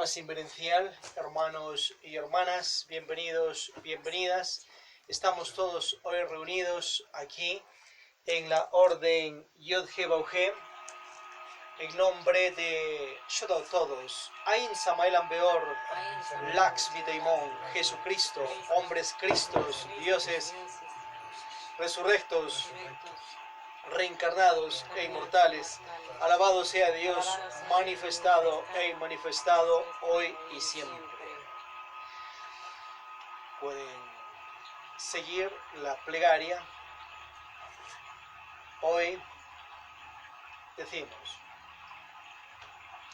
más inverencial, hermanos y hermanas, bienvenidos, bienvenidas. Estamos todos hoy reunidos aquí en la orden Yod-He Vau-He, en nombre de Shodo todos, Ain Samael Ambeor, Laxmi Daimon, Jesucristo, hombres Cristos, dioses, resurrectos, reencarnados e inmortales. Alabado sea Dios, manifestado e inmanifestado hoy y siempre. Pueden seguir la plegaria. Hoy decimos: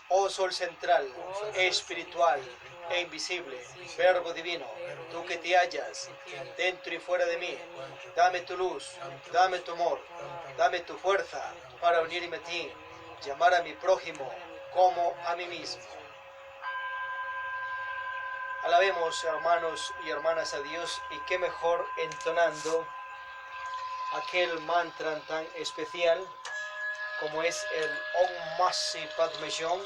oh Sol central, espiritual e invisible, Verbo divino, tú que te hallas dentro y fuera de mí, dame tu luz, dame tu amor, dame tu fuerza para unirme a ti, llamar a mi prójimo como a mí mismo. Alabemos, hermanos y hermanas, a Dios, y qué mejor entonando aquel mantra tan especial como es el Om Masi Padme Hum,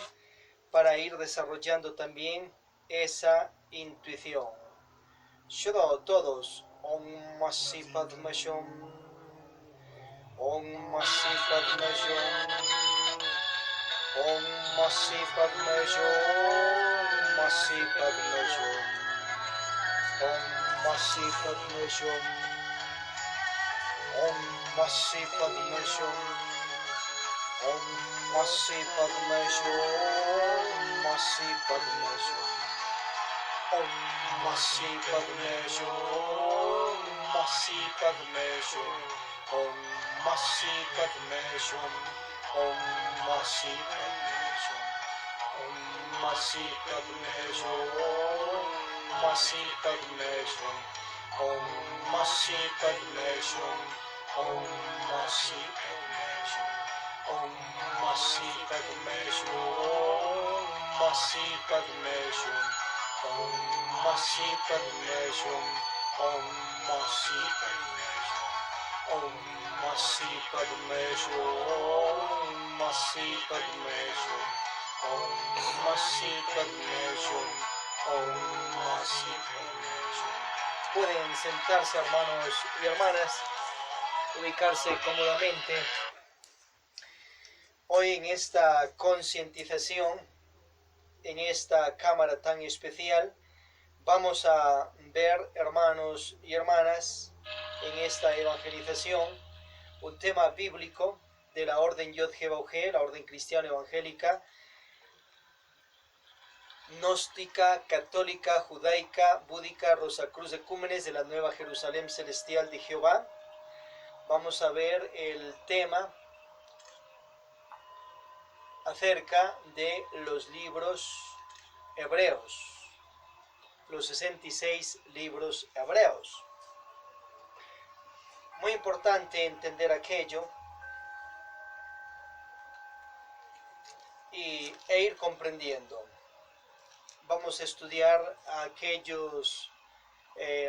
para ir desarrollando también esa intuición. Shodo todos, Om Masi Padme Hum, Om Masi Padme Hum, Om Masi Padme Hum, Masi Padme Hum, Om Masi Padme Hum, Om Masi Padme Hum, Om Masi Padme Hum, Masi Padme Hum, Om Masi Padme Hum, Masi Padme Hum, Om Masi Padme Hum, Om Masi Padme Hum, Om Masi Padme Hum, Masi Padme Hum, Om Masi Padme Hum, Om Masi Padme Hum, Om Masi Padme Hum, Masi Padme Hum, Om Masi Padme Hum, Om Masi Padme Hum, Om Masi Padme Hum, Masi Padme Hum, Om Masi Padme Hum, Om Masi Padme Hum. Pueden sentarse, hermanos y hermanas, ubicarse cómodamente. Hoy en esta concientización, en esta cámara tan especial, vamos a ver, hermanos y hermanas, en esta evangelización, un tema bíblico de la orden Yod-He Vau-He, la orden cristiana evangélica, gnóstica, católica, judaica, búdica, rosacruzecúmenes de la Nueva Jerusalén Celestial de Jehová. Vamos a ver el tema acerca de los libros hebreos, los 66 libros hebreos. Muy importante entender aquello e ir comprendiendo. Vamos a estudiar aquellos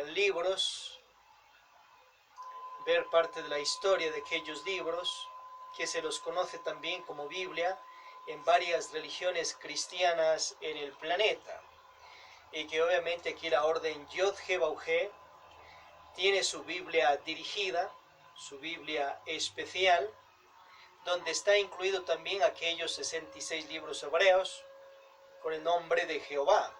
libros, ver parte de la historia de aquellos libros, que se los conoce también como Biblia en varias religiones cristianas en el planeta, y que obviamente aquí la orden Yod-He Vau-He tiene su Biblia dirigida, su Biblia especial, donde está incluido también aquellos 66 libros hebreos con el nombre de Jehová.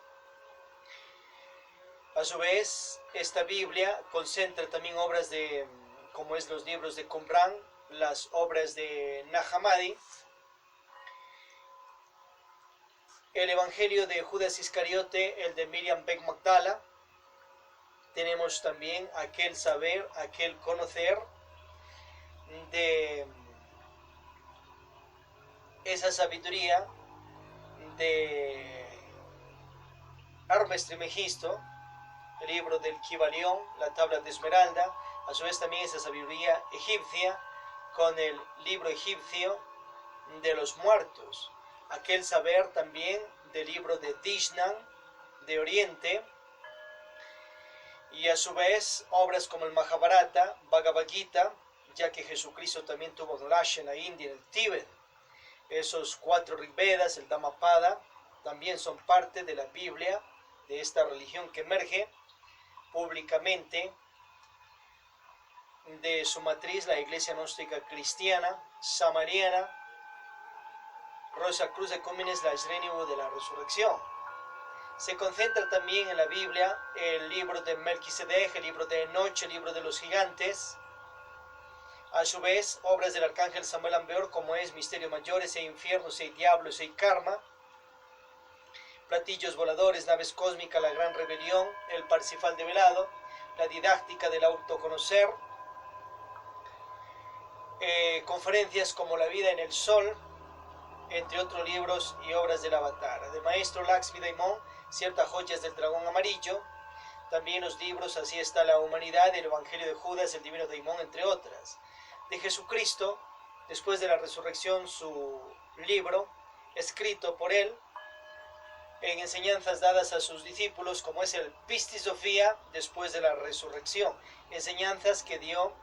A su vez, esta Biblia concentra también obras de, como es los libros de Qumran, las obras de Nag Hammadi, el Evangelio de Judas Iscariote, el de Miriam Beth Magdala. Tenemos también aquel saber, aquel conocer de esa sabiduría de Hermes Trismegisto, el libro del Kibalión, la tabla de Esmeralda. A su vez también esa sabiduría egipcia con el libro egipcio de los muertos. Aquel saber también del libro de Dishnan de Oriente, y a su vez obras como el Mahabharata, Bhagavad Gita, ya que Jesucristo también tuvo Glash en la India, en el Tíbet, esos 4 Rigvedas, el Dhammapada, también son parte de la Biblia, de esta religión que emerge públicamente de su matriz, la Iglesia Gnóstica Cristiana, Samariana, Rosa Cruz Ecúmenes, la Esrenivo de la Resurrección. Se concentra también en la Biblia el libro de Melquisedec, el libro de Enoch, el libro de los gigantes. A su vez, obras del arcángel Samuel Ambeor, como es Misterios Mayores, e Infiernos, e Diablos, e Karma. Platillos voladores, naves cósmicas, la gran rebelión, el Parsifal develado, la didáctica del autoconocer. Conferencias como La vida en el sol, entre otros libros y obras del Avatar. De Maestro Laxmi Daimon, ciertas joyas del dragón amarillo. También los libros Así está la humanidad, el Evangelio de Judas, el Divino Daimon, entre otras. De Jesucristo, después de la resurrección, su libro, escrito por él, en enseñanzas dadas a sus discípulos, como es el Pistis Sophia, después de la resurrección. Enseñanzas que dio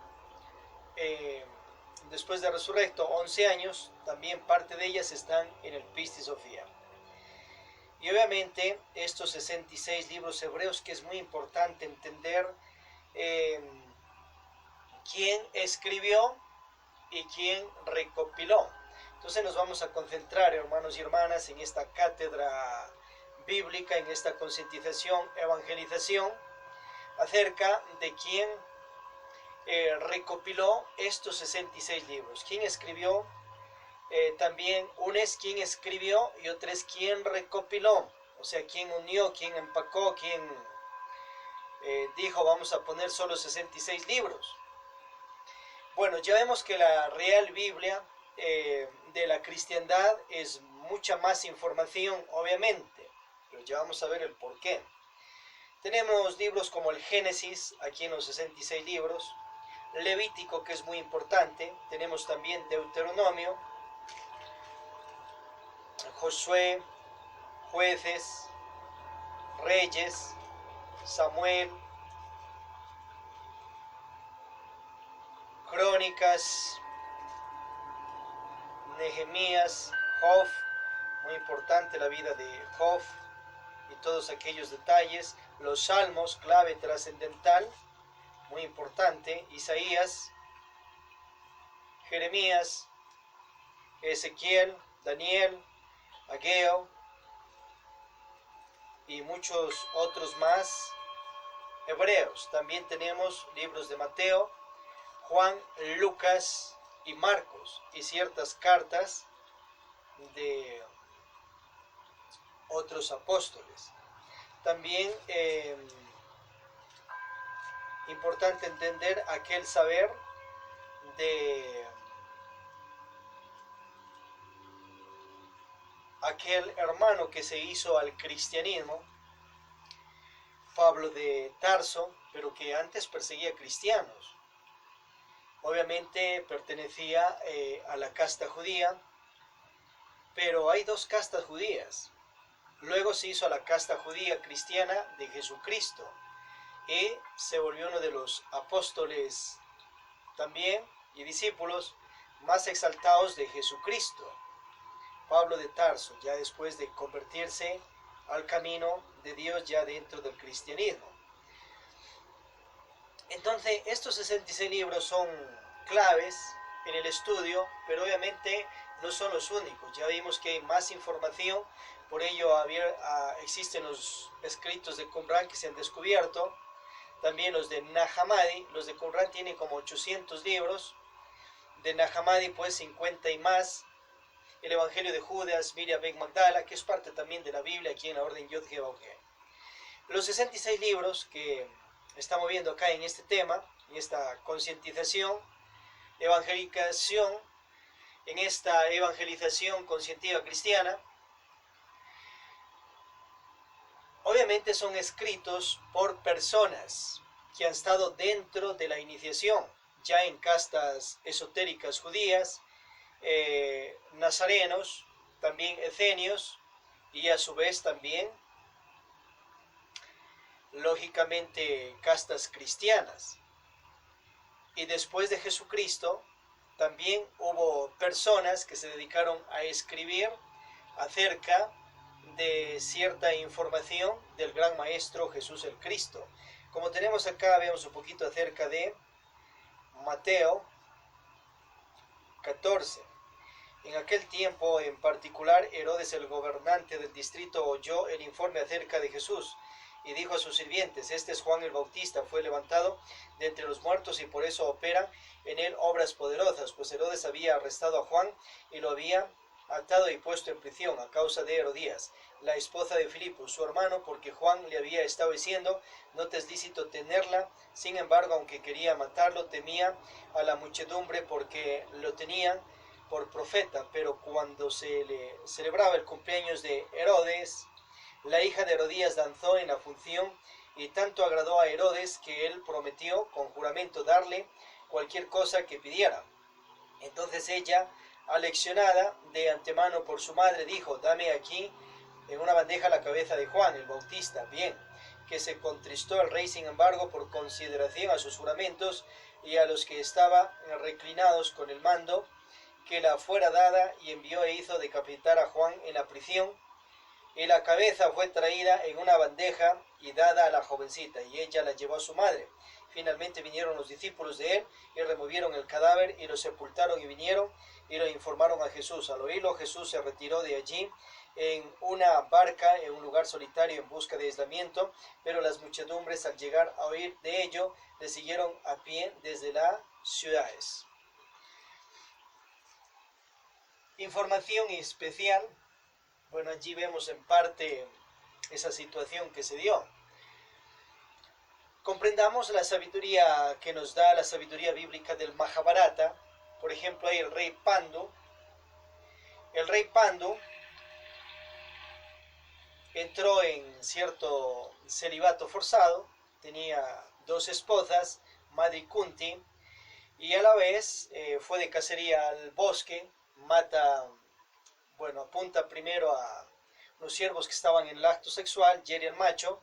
después de resurrecto, 11 años, también parte de ellas están en el Pistis Sophia. Y obviamente estos 66 libros hebreos, que es muy importante entender quién escribió y quién recopiló. Entonces nos vamos a concentrar, hermanos y hermanas, en esta cátedra bíblica, en esta concientización, evangelización, acerca de quién recopiló estos 66 libros. ¿Quién escribió? También uno es quién escribió y otro es quién recopiló. O sea, quién unió, quién empacó, quién dijo vamos a poner solo 66 libros. Bueno, ya vemos que la real Biblia de la cristiandad es mucha más información, obviamente, pero ya vamos a ver el por qué. Tenemos libros como el Génesis, aquí en los 66 libros, Levítico, que es muy importante, tenemos también Deuteronomio, Josué, Jueces, Reyes, Samuel, Crónicas, Nehemías, Job, muy importante la vida de Job y todos aquellos detalles, los Salmos, clave trascendental, muy importante, Isaías, Jeremías, Ezequiel, Daniel, Ageo y muchos otros más. Hebreos, también tenemos libros de Mateo, Juan, Lucas y Marcos, y ciertas cartas de otros apóstoles. También importante entender aquel saber de aquel hermano que se hizo al cristianismo, Pablo de Tarso, pero que antes perseguía cristianos. Obviamente pertenecía a la casta judía, pero hay dos castas judías. Luego se hizo a la casta judía cristiana de Jesucristo y se volvió uno de los apóstoles también y discípulos más exaltados de Jesucristo. Pablo de Tarso, ya después de convertirse al camino de Dios ya dentro del cristianismo. Entonces, estos 66 libros son claves en el estudio, pero obviamente no son los únicos. Ya vimos que hay más información, por ello existen los escritos de Qumran que se han descubierto, también los de Nag Hammadi. Los de Qumran tienen como 800 libros, de Nag Hammadi pues 50 y más. El Evangelio de Judas, Miriam Ben Magdala, que es parte también de la Biblia aquí en la orden Yod He Vav He. Los 66 libros que estamos viendo acá en este tema, en esta concientización, evangelización, en esta evangelización conscientiva cristiana, obviamente son escritos por personas que han estado dentro de la iniciación, ya en castas esotéricas judías, nazarenos, también esenios y a su vez también lógicamente castas cristianas. Y después de Jesucristo también hubo personas que se dedicaron a escribir acerca de cierta información del gran maestro Jesús el Cristo. Como tenemos acá, veamos un poquito acerca de Mateo 14. En aquel tiempo en particular, Herodes el gobernante del distrito oyó el informe acerca de Jesús y dijo a sus sirvientes: este es Juan el Bautista, fue levantado de entre los muertos y por eso operan en él obras poderosas, pues Herodes había arrestado a Juan y lo había atado y puesto en prisión a causa de Herodías, la esposa de Filipo, su hermano, porque Juan le había estado diciendo: no te es lícito tenerla. Sin embargo, aunque quería matarlo, temía a la muchedumbre porque lo tenían por profeta. Pero cuando se le celebraba el cumpleaños de Herodes, la hija de Herodías danzó en la función y tanto agradó a Herodes que él prometió con juramento darle cualquier cosa que pidiera. Entonces ella, aleccionada de antemano por su madre, dijo: dame aquí en una bandeja la cabeza de Juan el Bautista. Bien, que se contristó el rey, sin embargo, por consideración a sus juramentos y a los que estaban reclinados con el mando, que la fuera dada, y envió e hizo decapitar a Juan en la prisión. Y la cabeza fue traída en una bandeja y dada a la jovencita, y ella la llevó a su madre. Finalmente vinieron los discípulos de él y removieron el cadáver y lo sepultaron, y vinieron y lo informaron a Jesús. Al oírlo, Jesús se retiró de allí en una barca en un lugar solitario en busca de aislamiento, pero las muchedumbres, al llegar a oír de ello, le siguieron a pie desde las ciudades. Información especial. Bueno, allí vemos en parte esa situación que se dio. Comprendamos la sabiduría que nos da la sabiduría bíblica del Mahabharata. Por ejemplo, hay el rey Pandu. El rey Pandu entró en cierto celibato forzado, tenía dos esposas, Madri Kunti, y a la vez fue de cacería al bosque, apunta primero a los siervos que estaban en el acto sexual, hiere al macho,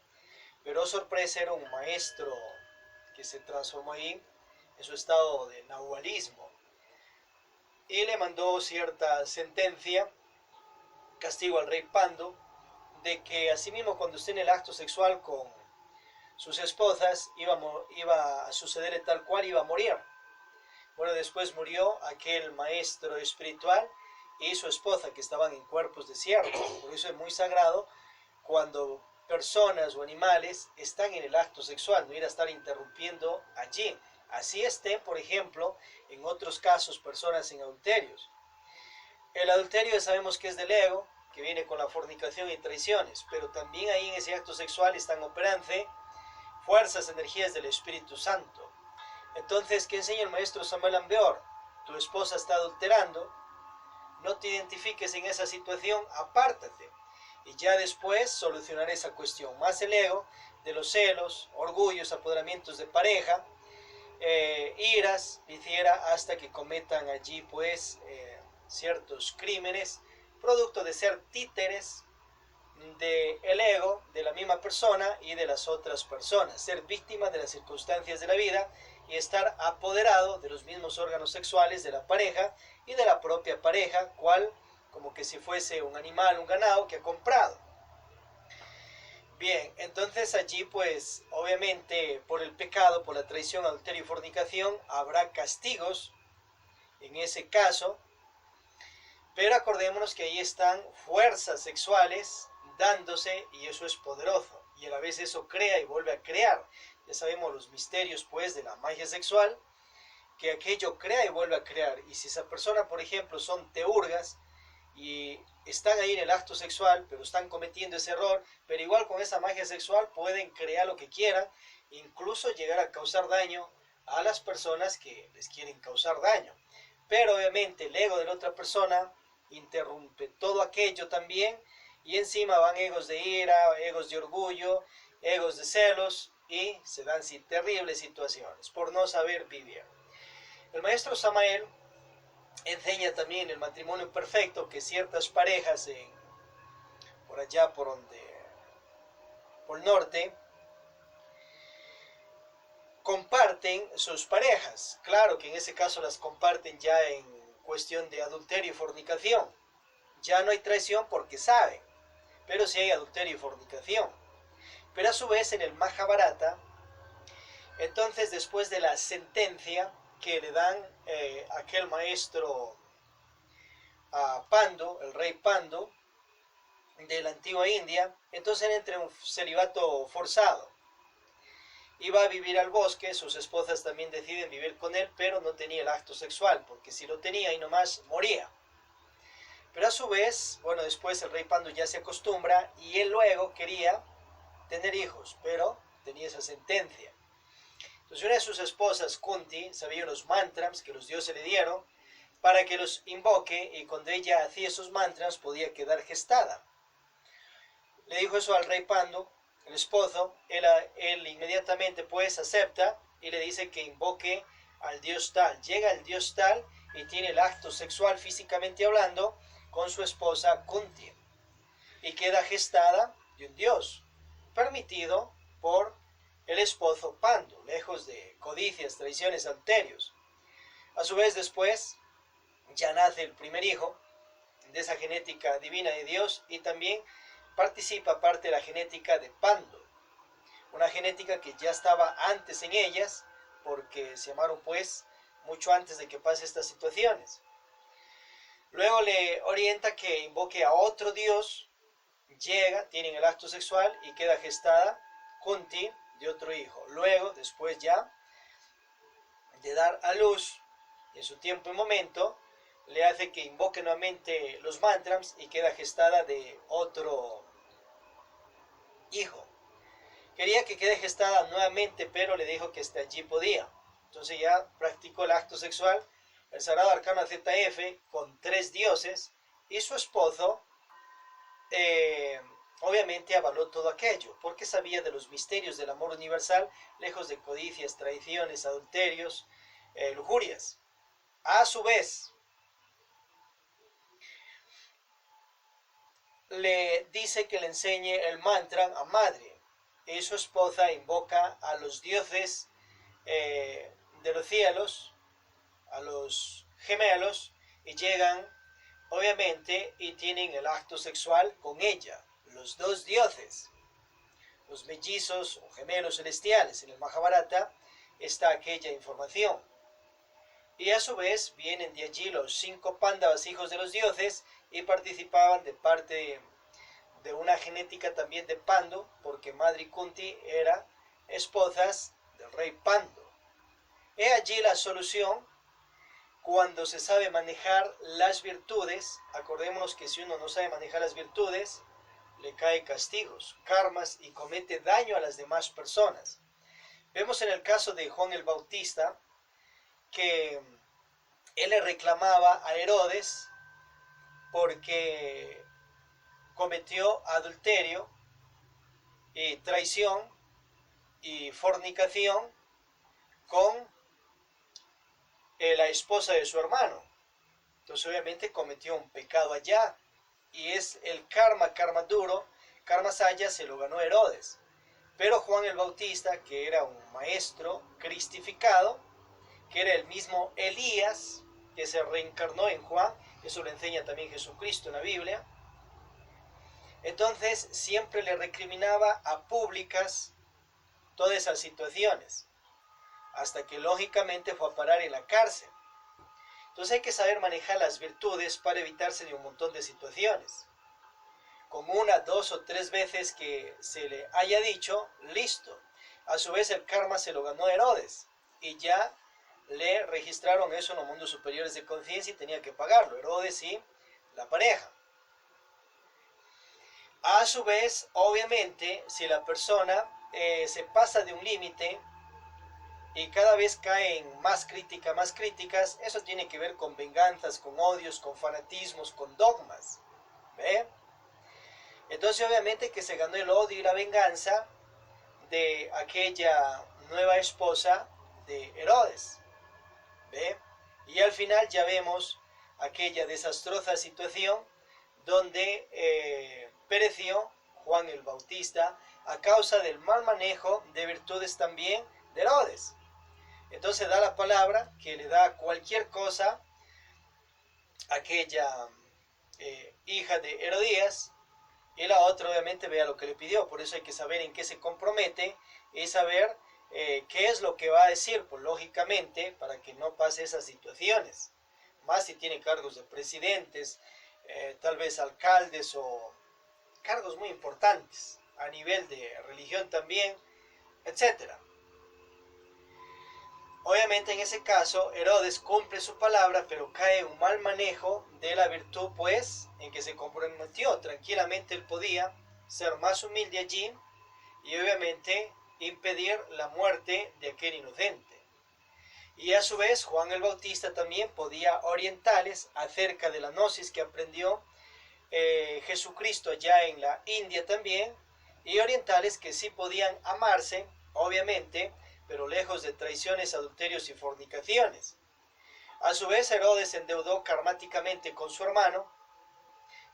pero sorpresa, era un maestro que se transformó ahí en su estado de nahualismo y le mandó cierta sentencia, castigo al rey Pandu, de que asimismo cuando esté en el acto sexual con sus esposas iba a sucederle tal cual, iba a morir. Bueno, después murió aquel maestro espiritual y su esposa, que estaban en cuerpos de siervos. Por eso es muy sagrado cuando personas o animales están en el acto sexual, no ir a estar interrumpiendo allí. Así estén, por ejemplo, en otros casos, personas en adulterios. El adulterio sabemos que es del ego, que viene con la fornicación y traiciones, pero también ahí en ese acto sexual están operando fuerzas, energías del Espíritu Santo. Entonces, ¿qué enseña el maestro Samuel Ambeor? Tu esposa está adulterando, no te identifiques en esa situación, apártate, y ya después solucionar esa cuestión. Más el ego de los celos, orgullos, apoderamientos de pareja, iras, hiciera hasta que cometan allí pues ciertos crímenes, producto de ser títeres del ego de la misma persona y de las otras personas, ser víctima de las circunstancias de la vida y estar apoderado de los mismos órganos sexuales de la pareja y de la propia pareja, cual como que si fuese un animal, un ganado que ha comprado. Bien, entonces allí pues obviamente por el pecado, por la traición, adulterio y fornicación habrá castigos en ese caso, pero acordémonos que ahí están fuerzas sexuales dándose y eso es poderoso y a la vez eso crea y vuelve a crear. Ya sabemos los misterios pues de la magia sexual, que aquello crea y vuelve a crear. Y si esa persona, por ejemplo, son teurgas y están ahí en el acto sexual, pero están cometiendo ese error, pero igual con esa magia sexual pueden crear lo que quieran, incluso llegar a causar daño a las personas que les quieren causar daño. Pero obviamente el ego de la otra persona interrumpe todo aquello también, y encima van egos de ira, egos de orgullo, egos de celos, y se dan terribles situaciones por no saber vivir. El maestro Samael enseña también el matrimonio perfecto, que ciertas parejas por allá por el norte comparten sus parejas. Claro que en ese caso las comparten ya en cuestión de adulterio y fornicación. Ya no hay traición porque saben. pero sí hay adulterio y fornicación. Pero a su vez en el Mahabharata, entonces después de la sentencia que le dan aquel maestro a Pandu, el rey Pandu de la antigua India, entonces él entra en un celibato forzado y va a vivir al bosque. Sus esposas también deciden vivir con él, pero no tenía el acto sexual, porque si lo tenía y nomás moría. Pero a su vez, bueno, después el rey Pandu ya se acostumbra y él luego quería tener hijos, pero tenía esa sentencia. Entonces una de sus esposas, Kunti, sabía los mantras que los dioses le dieron para que los invoque, y cuando ella hacía esos mantras podía quedar gestada. Le dijo eso al rey Pandu, el esposo. Él inmediatamente pues acepta y le dice que invoque al dios tal. Llega el dios tal y tiene el acto sexual, físicamente hablando, con su esposa Kunti, y queda gestada de un dios, permitido por el esposo Pandu, lejos de codicias, traiciones, adulterios. A su vez después ya nace el primer hijo de esa genética divina de Dios, y también participa parte de la genética de Pandu, una genética que ya estaba antes en ellas, porque se llamaron pues mucho antes de que pase estas situaciones. Luego le orienta que invoque a otro dios, llega, tienen el acto sexual y queda gestada Kunti de otro hijo. Luego, después ya de dar a luz, en su tiempo y momento, le hace que invoque nuevamente los mantras y queda gestada de otro hijo. Quería que quede gestada nuevamente, pero le dijo que hasta allí podía. Entonces ya practicó el acto sexual, el Sagrado Arcano ZF, con 3 dioses, y su esposo obviamente avaló todo aquello, porque sabía de los misterios del amor universal, lejos de codicias, traiciones, adulterios, lujurias. A su vez, le dice que le enseñe el mantra a madre, y su esposa invoca a los dioses de los cielos, a los gemelos, y llegan obviamente y tienen el acto sexual con ella, los 2 dioses, los mellizos o gemelos celestiales. En el Mahabharata está aquella información. Y a su vez vienen de allí los 5 Pándavas, hijos de los dioses, y participaban de parte de una genética también de Pandu, porque Madre Kunti era esposas del rey Pandu. He allí la solución. Cuando se sabe manejar las virtudes, acordémonos que si uno no sabe manejar las virtudes, le cae castigos, karmas, y comete daño a las demás personas. Vemos en el caso de Juan el Bautista que él le reclamaba a Herodes porque cometió adulterio y traición y fornicación con la esposa de su hermano. Entonces obviamente cometió un pecado allá, y es el karma duro, karma saya, se lo ganó Herodes. Pero Juan el Bautista, que era un maestro cristificado, que era el mismo Elías, que se reencarnó en Juan, eso lo enseña también Jesucristo en la Biblia, entonces siempre le recriminaba a públicas todas esas situaciones, hasta que lógicamente fue a parar en la cárcel. Entonces hay que saber manejar las virtudes para evitarse de un montón de situaciones. Con 1, 2 o 3 veces que se le haya dicho, listo. A su vez el karma se lo ganó Herodes, y ya le registraron eso en los mundos superiores de conciencia y tenía que pagarlo, Herodes y la pareja. A su vez, obviamente, si la persona se pasa de un límite y cada vez cae en más críticas, eso tiene que ver con venganzas, con odios, con fanatismos, con dogmas. ¿Ve? Entonces obviamente que se ganó el odio y la venganza de aquella nueva esposa de Herodes. ¿Ve? Y al final ya vemos aquella desastrosa situación donde pereció Juan el Bautista a causa del mal manejo de virtudes también de Herodes. Entonces da la palabra que le da cualquier cosa a aquella hija de Herodías, y la otra obviamente vea lo que le pidió. Por eso hay que saber en qué se compromete y saber qué es lo que va a decir, pues lógicamente, para que no pase esas situaciones. Más si tiene cargos de presidentes, tal vez alcaldes o cargos muy importantes a nivel de religión también, etcétera. Obviamente en ese caso Herodes cumple su palabra, pero cae en un mal manejo de la virtud, pues en que se comprometió. Tranquilamente él podía ser más humilde allí y obviamente impedir la muerte de aquel inocente. Y a su vez Juan el Bautista también podía orientarles acerca de la gnosis que aprendió Jesucristo ya en la India también, y orientales que sí podían amarse, obviamente, pero lejos de traiciones, adulterios y fornicaciones. A su vez Herodes se endeudó karmáticamente con su hermano,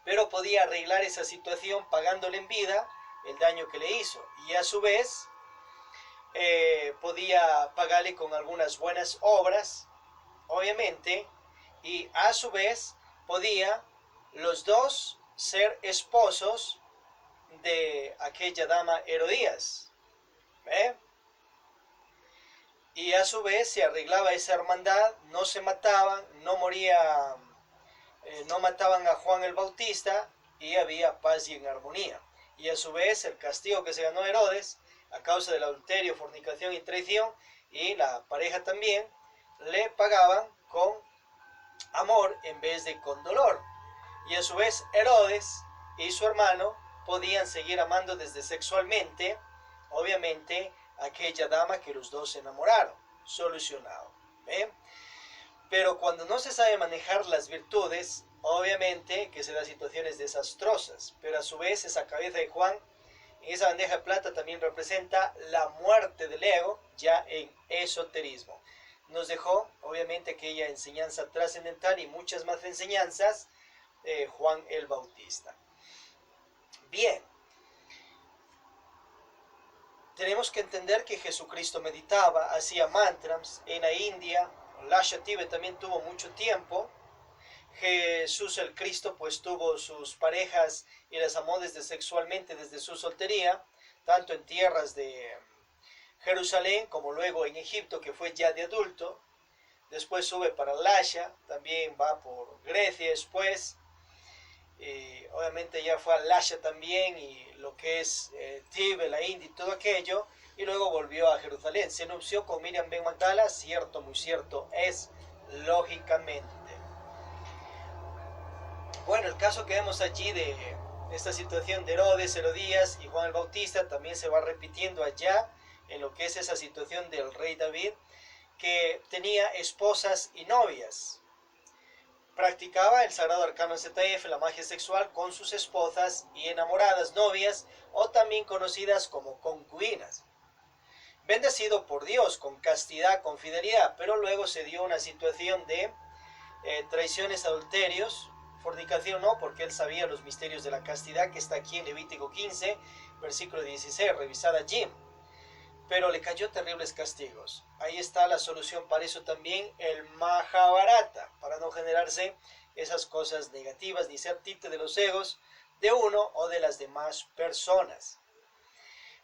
pero podía arreglar esa situación pagándole en vida el daño que le hizo, y a su vez podía pagarle con algunas buenas obras, obviamente, y a su vez podía los dos ser esposos de aquella dama Herodías. Y a su vez se arreglaba esa hermandad, no se mataban, no moría, no mataban a Juan el Bautista y había paz y en armonía. Y a su vez el castigo que se ganó Herodes a causa del adulterio, fornicación y traición, y la pareja también, le pagaban con amor en vez de con dolor. Y a su vez Herodes y su hermano podían seguir amando desde sexualmente, obviamente, a aquella dama que los dos se enamoraron. Solucionado. Pero cuando no se sabe manejar las virtudes, obviamente que se dan situaciones desastrosas. Pero a su vez esa cabeza de Juan, en esa bandeja de plata, también representa la muerte del ego, ya en esoterismo. Nos dejó obviamente aquella enseñanza trascendental y muchas más enseñanzas, Juan el Bautista. Bien, tenemos que entender que Jesucristo meditaba, hacía mantras en la India. Lasha Tibet también tuvo mucho tiempo. Jesús el Cristo pues tuvo sus parejas y las amó desde sexualmente desde su soltería, tanto en tierras de Jerusalén como luego en Egipto, que fue ya de adulto. Después sube para Lasha, también va por Grecia después. Obviamente ya fue a Lasha también, y lo que es Tibet, la India y todo aquello, y luego volvió a Jerusalén. Se anunció con Miriam Ben Magdala, cierto, muy cierto es, lógicamente. Bueno, el caso que vemos allí de esta situación de Herodes, Herodías y Juan el Bautista también se va repitiendo allá en lo que es esa situación del rey David, que tenía esposas y novias. Practicaba el sagrado arcano ZF, la magia sexual, con sus esposas y enamoradas novias, o también conocidas como concubinas. Bendecido por Dios, con castidad, con fidelidad, pero luego se dio una situación de traiciones, adulterios, fornicación no, porque él sabía los misterios de la castidad, que está aquí en Levítico 15, versículo 16, revisada allí. Pero le cayó terribles castigos. Ahí está la solución para eso también, el Mahabharata, para no generarse esas cosas negativas ni ser títere de los egos de uno o de las demás personas.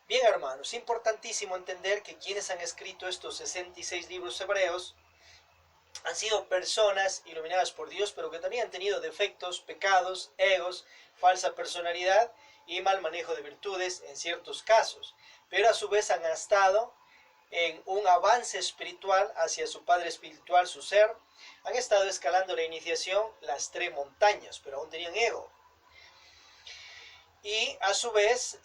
Bien, hermanos, importantísimo entender que quienes han escrito estos 66 libros hebreos han sido personas iluminadas por Dios, pero que también han tenido defectos, pecados, egos, falsa personalidad y mal manejo de virtudes en ciertos casos, pero a su vez han estado en un avance espiritual hacia su Padre espiritual, su ser. Han estado escalando la iniciación, las 3 montañas, pero aún tenían ego. Y a su vez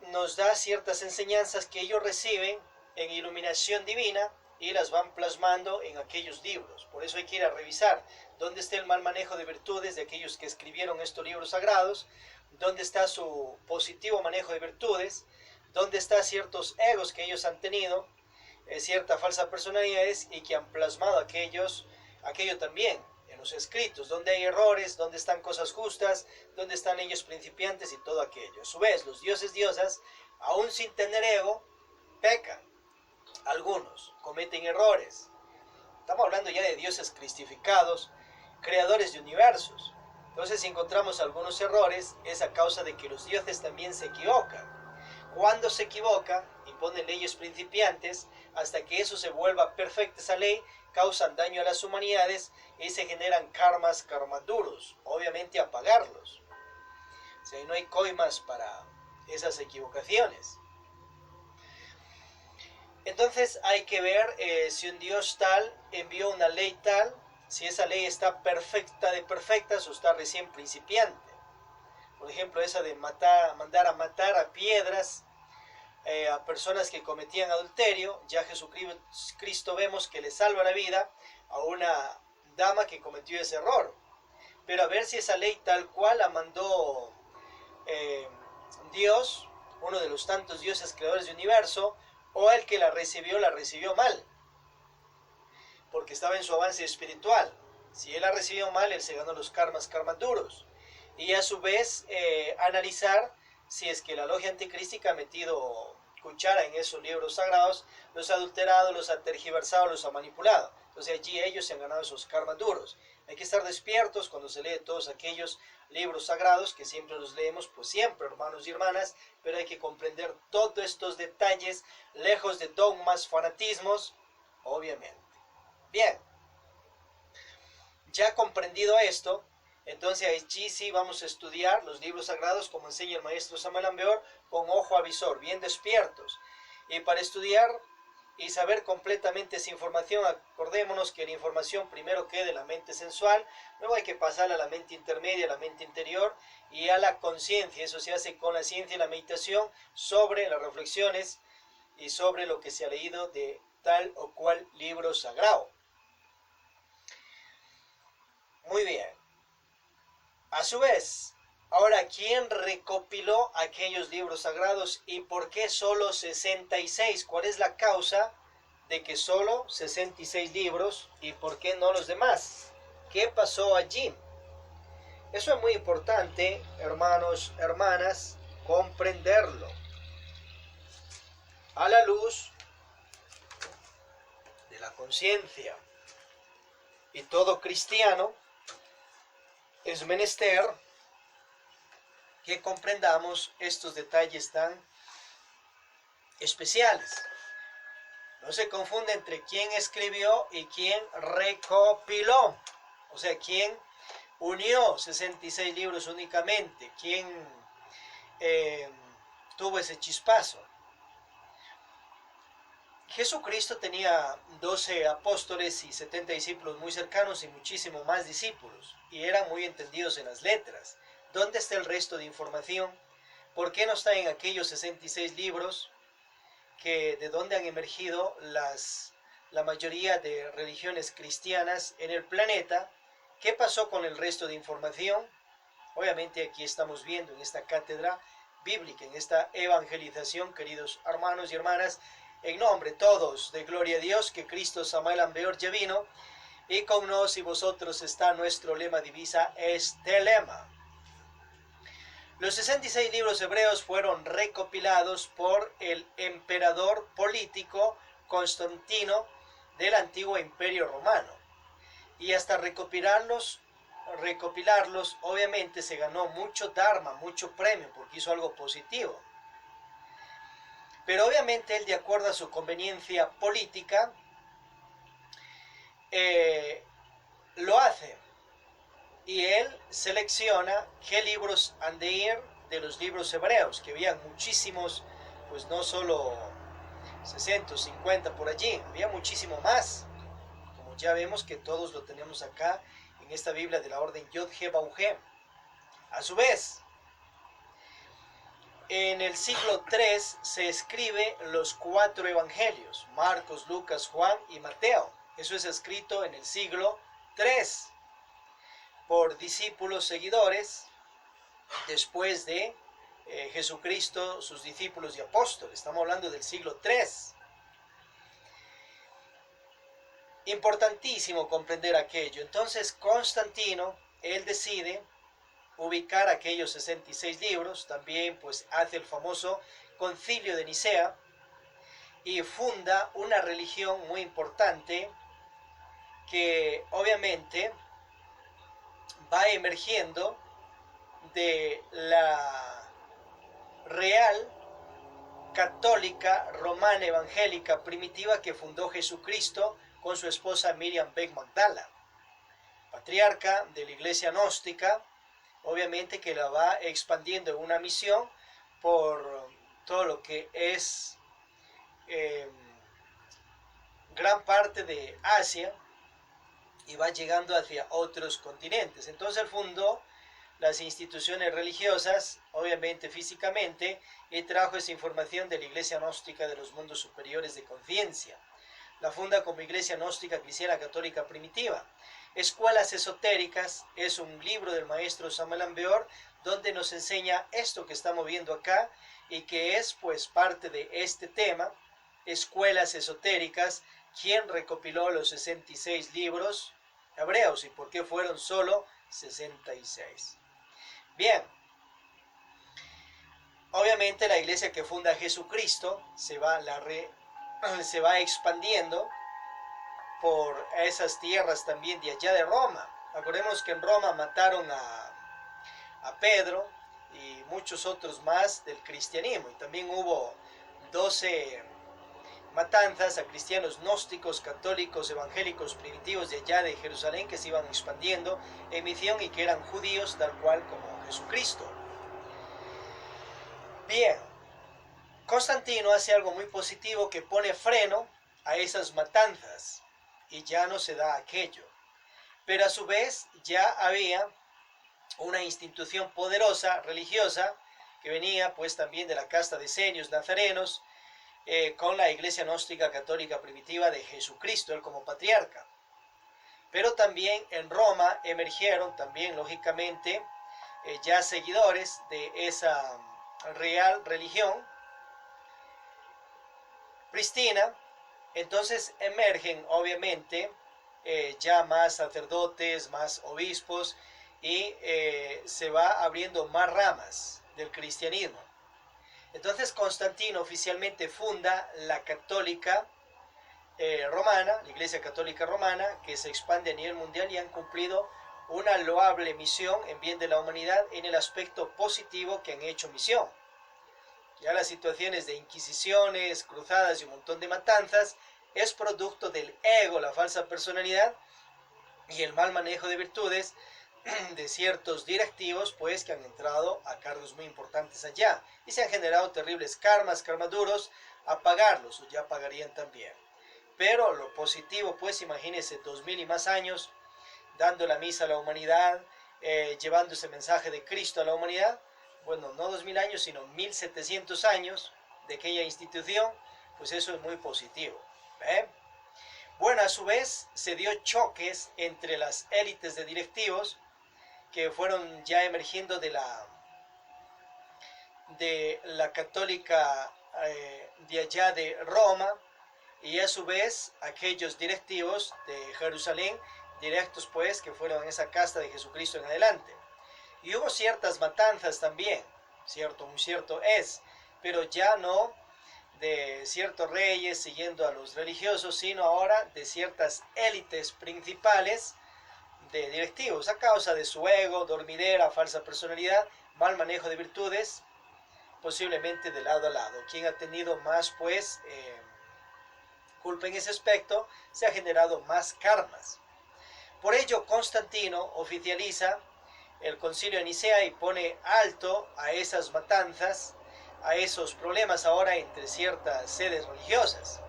nos da ciertas enseñanzas que ellos reciben en iluminación divina y las van plasmando en aquellos libros. Por eso hay que ir a revisar dónde está el mal manejo de virtudes de aquellos que escribieron estos libros sagrados, dónde está su positivo manejo de virtudes, dónde están ciertos egos que ellos han tenido, ciertas falsas personalidades, y que han plasmado aquello también en los escritos, donde hay errores, donde están cosas justas, donde están ellos principiantes y todo aquello. A su vez, los dioses, diosas, aún sin tener ego, pecan. Algunos cometen errores. Estamos hablando ya de dioses cristificados, creadores de universos. Entonces, si encontramos algunos errores, es a causa de que los dioses también se equivocan. Cuando se equivocan, imponen leyes principiantes, hasta que eso se vuelva perfecta esa ley, causan daño a las humanidades y se generan karmas duros, obviamente a pagarlos. O sea, no hay coimas para esas equivocaciones. Entonces hay que ver si un Dios tal envió una ley tal, si esa ley está perfecta de perfectas o está recién principiante. Por ejemplo, esa de mandar a matar a piedras a personas que cometían adulterio. Ya Jesucristo vemos que le salva la vida a una dama que cometió ese error. Pero a ver si esa ley tal cual la mandó Dios, uno de los tantos dioses creadores del universo, o el que la recibió mal, porque estaba en su avance espiritual. Si él la recibió mal, él se ganó los karmas duros. Y a su vez analizar si es que la logia anticrística ha metido cuchara en esos libros sagrados, los ha adulterado, los ha tergiversado, los ha manipulado. Entonces allí ellos se han ganado esos karmas duros. Hay que estar despiertos cuando se lee todos aquellos libros sagrados, que siempre los leemos, pues siempre, hermanos y hermanas, pero hay que comprender todos estos detalles, lejos de dogmas, fanatismos, obviamente. Bien, ya comprendido esto, entonces allí sí vamos a estudiar los libros sagrados, como enseña el maestro Samuel Ambeor, con ojo avisor, bien despiertos. Y para estudiar y saber completamente esa información, acordémonos que la información primero queda en la mente sensual, luego hay que pasarla a la mente intermedia, a la mente interior y a la conciencia. Eso se hace con la ciencia y la meditación sobre las reflexiones y sobre lo que se ha leído de tal o cual libro sagrado. Muy bien. A su vez, ahora, ¿quién recopiló aquellos libros sagrados y por qué solo 66? ¿Cuál es la causa de que solo 66 libros y por qué no los demás? ¿Qué pasó allí? Eso es muy importante, hermanos, hermanas, comprenderlo. A la luz de la conciencia y todo cristiano, es menester que comprendamos estos detalles tan especiales. No se confunde entre quién escribió y quién recopiló. O sea, quién unió 66 libros únicamente, quién tuvo ese chispazo. Jesucristo tenía 12 apóstoles y 70 discípulos muy cercanos y muchísimo más discípulos, y eran muy entendidos en las letras. ¿Dónde está el resto de información? ¿Por qué no está en aquellos 66 libros de donde han emergido la mayoría de religiones cristianas en el planeta? ¿Qué pasó con el resto de información? Obviamente aquí estamos viendo en esta cátedra bíblica, en esta evangelización, queridos hermanos y hermanas, en nombre todos de gloria a Dios, que Cristo Samuel Ambeor ya vino, y con nos y vosotros está nuestro lema divisa, este lema. Los 66 libros hebreos fueron recopilados por el emperador político Constantino del antiguo Imperio Romano. Y hasta recopilarlos, obviamente se ganó mucho dharma, mucho premio, porque hizo algo positivo. Pero obviamente él, de acuerdo a su conveniencia política, lo hace. Y él selecciona qué libros han de ir de los libros hebreos, que habían muchísimos, pues no solo 60, 50 por allí, había muchísimo más. Como ya vemos que todos lo tenemos acá en esta Biblia de la orden Yod-He-Bau-He. A su vez, en el siglo III se escribe los 4 evangelios, Marcos, Lucas, Juan y Mateo. Eso es escrito en el siglo III por discípulos seguidores después de Jesucristo, sus discípulos y apóstoles. Estamos hablando del siglo III. Importantísimo comprender aquello. Entonces Constantino, él decide ubicar aquellos 66 libros, también pues hace el famoso concilio de Nicea y funda una religión muy importante que obviamente va emergiendo de la real católica romana evangélica primitiva que fundó Jesucristo con su esposa Miriam Beck Magdala, patriarca de la iglesia gnóstica, obviamente que la va expandiendo en una misión por todo lo que es gran parte de Asia y va llegando hacia otros continentes. Entonces él fundó las instituciones religiosas, obviamente físicamente, y trajo esa información de la iglesia gnóstica de los mundos superiores de conciencia. La funda como Iglesia Gnóstica Cristiana Católica Primitiva. Escuelas Esotéricas es un libro del maestro Samuel Ambeor donde nos enseña esto que estamos viendo acá y que es pues parte de este tema, Escuelas Esotéricas, quien recopiló los 66 libros hebreos y por qué fueron solo 66. Bien, obviamente la iglesia que funda Jesucristo se va expandiendo por esas tierras también de allá de Roma. Acordemos que en Roma mataron a Pedro y muchos otros más del cristianismo. Y también hubo 12 matanzas a cristianos gnósticos, católicos, evangélicos, primitivos de allá de Jerusalén que se iban expandiendo en misión y que eran judíos tal cual como Jesucristo. Bien, Constantino hace algo muy positivo que pone freno a esas matanzas y ya no se da aquello. Pero a su vez ya había una institución poderosa, religiosa, que venía pues también de la casta de Esenios, nazarenos, con la iglesia gnóstica católica primitiva de Jesucristo, él como patriarca. Pero también en Roma emergieron también lógicamente ya seguidores de esa real religión pristina. Entonces emergen obviamente ya más sacerdotes, más obispos y se va abriendo más ramas del cristianismo. Entonces Constantino oficialmente funda la católica romana, la iglesia católica romana, que se expande a nivel mundial y han cumplido una loable misión en bien de la humanidad en el aspecto positivo que han hecho misión. Ya las situaciones de inquisiciones, cruzadas y un montón de matanzas es producto del ego, la falsa personalidad y el mal manejo de virtudes de ciertos directivos pues que han entrado a cargos muy importantes allá y se han generado terribles karmas duros a pagarlos o ya pagarían también. Pero lo positivo pues imagínense 2000 y más años dando la misa a la humanidad, llevando ese mensaje de Cristo a la humanidad. Bueno, no 2000 años, sino 1700 años de aquella institución, pues eso es muy positivo. Bueno, a su vez se dio choques entre las élites de directivos que fueron ya emergiendo de la católica de allá de Roma y a su vez aquellos directivos de Jerusalén, directos pues que fueron en esa casta de Jesucristo en adelante. Y hubo ciertas matanzas también, cierto, muy cierto es, pero ya no de ciertos reyes siguiendo a los religiosos, sino ahora de ciertas élites principales de directivos, a causa de su ego, dormidera, falsa personalidad, mal manejo de virtudes, posiblemente de lado a lado. Quien ha tenido más pues culpa en ese aspecto, se ha generado más karmas. Por ello Constantino oficializa el concilio de Nicea y pone alto a esas matanzas, a esos problemas ahora entre ciertas sedes religiosas.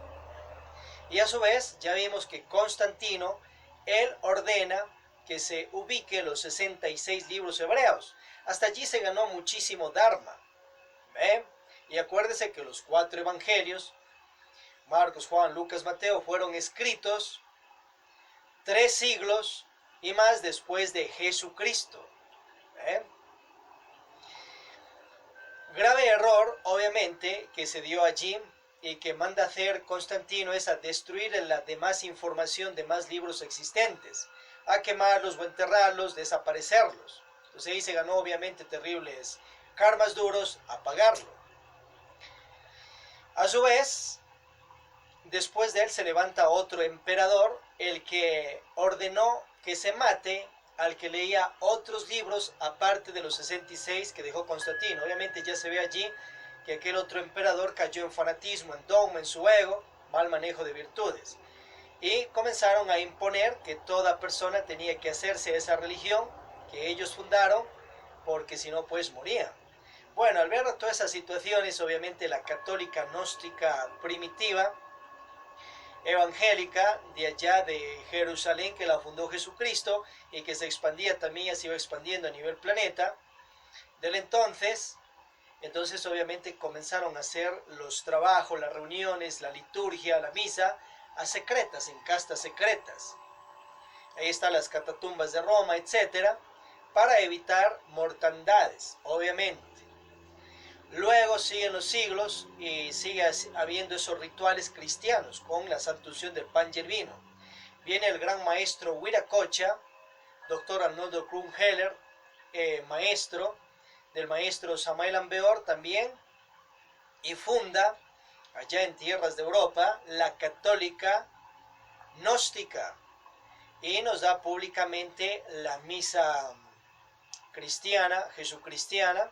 Y a su vez ya vimos que Constantino, él ordena que se ubique los 66 libros hebreos. Hasta allí se ganó muchísimo dharma. Y acuérdese que los 4 evangelios, Marcos, Juan, Lucas, Mateo, fueron escritos 3 siglos y más después de Jesucristo. Grave error, obviamente, que se dio allí y que manda hacer Constantino es a destruir la demás información de más libros existentes, a quemarlos o enterrarlos, desaparecerlos. Entonces ahí se ganó obviamente terribles karmas duros a pagarlo. A su vez, después de él se levanta otro emperador, el que ordenó que se mate al que leía otros libros aparte de los 66 que dejó Constantino. Obviamente ya se ve allí que aquel otro emperador cayó en fanatismo, en dogma, en su ego, mal manejo de virtudes. Y comenzaron a imponer que toda persona tenía que hacerse esa religión que ellos fundaron, porque si no pues morían. Bueno, al ver todas esas situaciones, obviamente la católica gnóstica primitiva, evangélica, de allá de Jerusalén, que la fundó Jesucristo y que se expandía también, se iba expandiendo a nivel planeta, del entonces obviamente comenzaron a hacer los trabajos, las reuniones, la liturgia, la misa, a secretas, en castas secretas. Ahí están las catatumbas de Roma, etcétera, para evitar mortandades, obviamente. Luego siguen los siglos y sigue habiendo esos rituales cristianos con la Santa Unción del pan y el vino. Viene el gran maestro Viracocha, doctor Arnoldo Krumheller, maestro del maestro Samael Aun Weor también, y funda allá en tierras de Europa la católica gnóstica y nos da públicamente la misa cristiana, jesucristiana,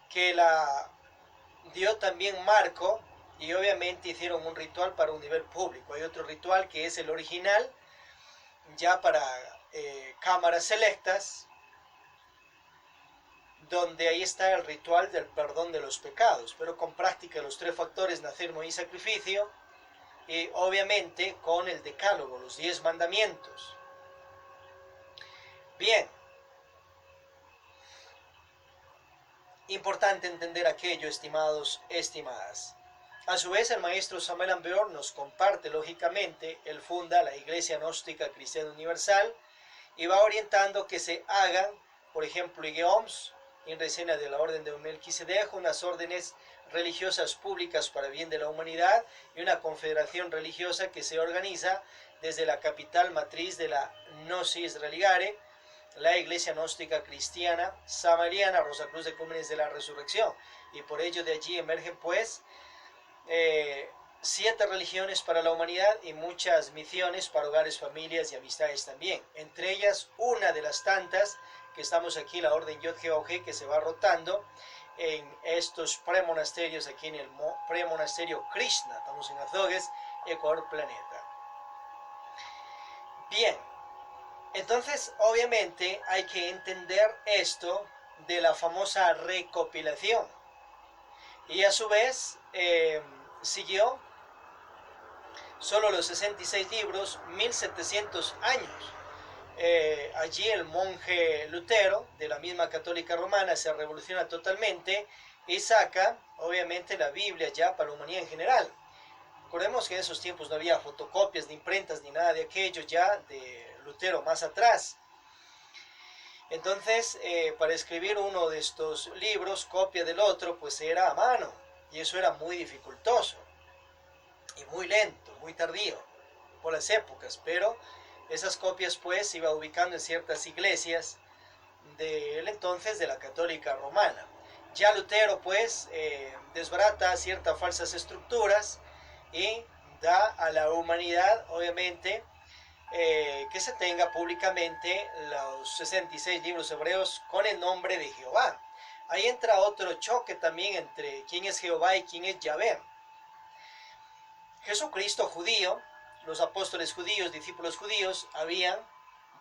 que la dio también Marco, y obviamente hicieron un ritual para un nivel público. Hay otro ritual que es el original, ya para cámaras selectas, donde ahí está el ritual del perdón de los pecados, pero con práctica de los 3 factores, nacer, morir y sacrificio, y obviamente con el decálogo, los 10 mandamientos. Bien, importante entender aquello, estimados, estimadas. A su vez, el maestro Samael Aun Weor nos comparte, lógicamente, él funda la Iglesia Gnóstica Cristiana Universal y va orientando que se hagan, por ejemplo, IGEOMS, en reseña de la Orden de Melquisedec, unas órdenes religiosas públicas para bien de la humanidad y una confederación religiosa que se organiza desde la capital matriz de la Gnosis Religare, la Iglesia Gnóstica Cristiana Samariana Rosacruz de Cúmenes de la Resurrección, y por ello de allí emergen pues 7 religiones para la humanidad y muchas misiones para hogares, familias y amistades también, entre ellas una de las tantas que estamos aquí, la Orden Yod-Heh-Vav-Heh, que se va rotando en estos premonasterios, aquí en el premonasterio Krishna, estamos en Azogues, Ecuador, planeta. Bien, entonces obviamente hay que entender esto de la famosa recopilación, y a su vez siguió solo los 66 libros, 1700 años. Allí el monje Lutero, de la misma católica romana, se revoluciona totalmente y saca, obviamente, la Biblia ya para la humanidad en general. Recordemos que en esos tiempos no había fotocopias, ni imprentas, ni nada de aquello ya de Lutero más atrás. Entonces, para escribir uno de estos libros, copia del otro, pues era a mano, y eso era muy dificultoso, y muy lento, muy tardío, por las épocas, pero esas copias pues se iba ubicando en ciertas iglesias del entonces de la católica romana. Ya Lutero pues desbarata ciertas falsas estructuras y da a la humanidad obviamente que se tenga públicamente los 66 libros hebreos con el nombre de Jehová. Ahí entra otro choque también entre quién es Jehová y quién es Yahvé. Jesucristo judío, los apóstoles judíos, discípulos judíos, habían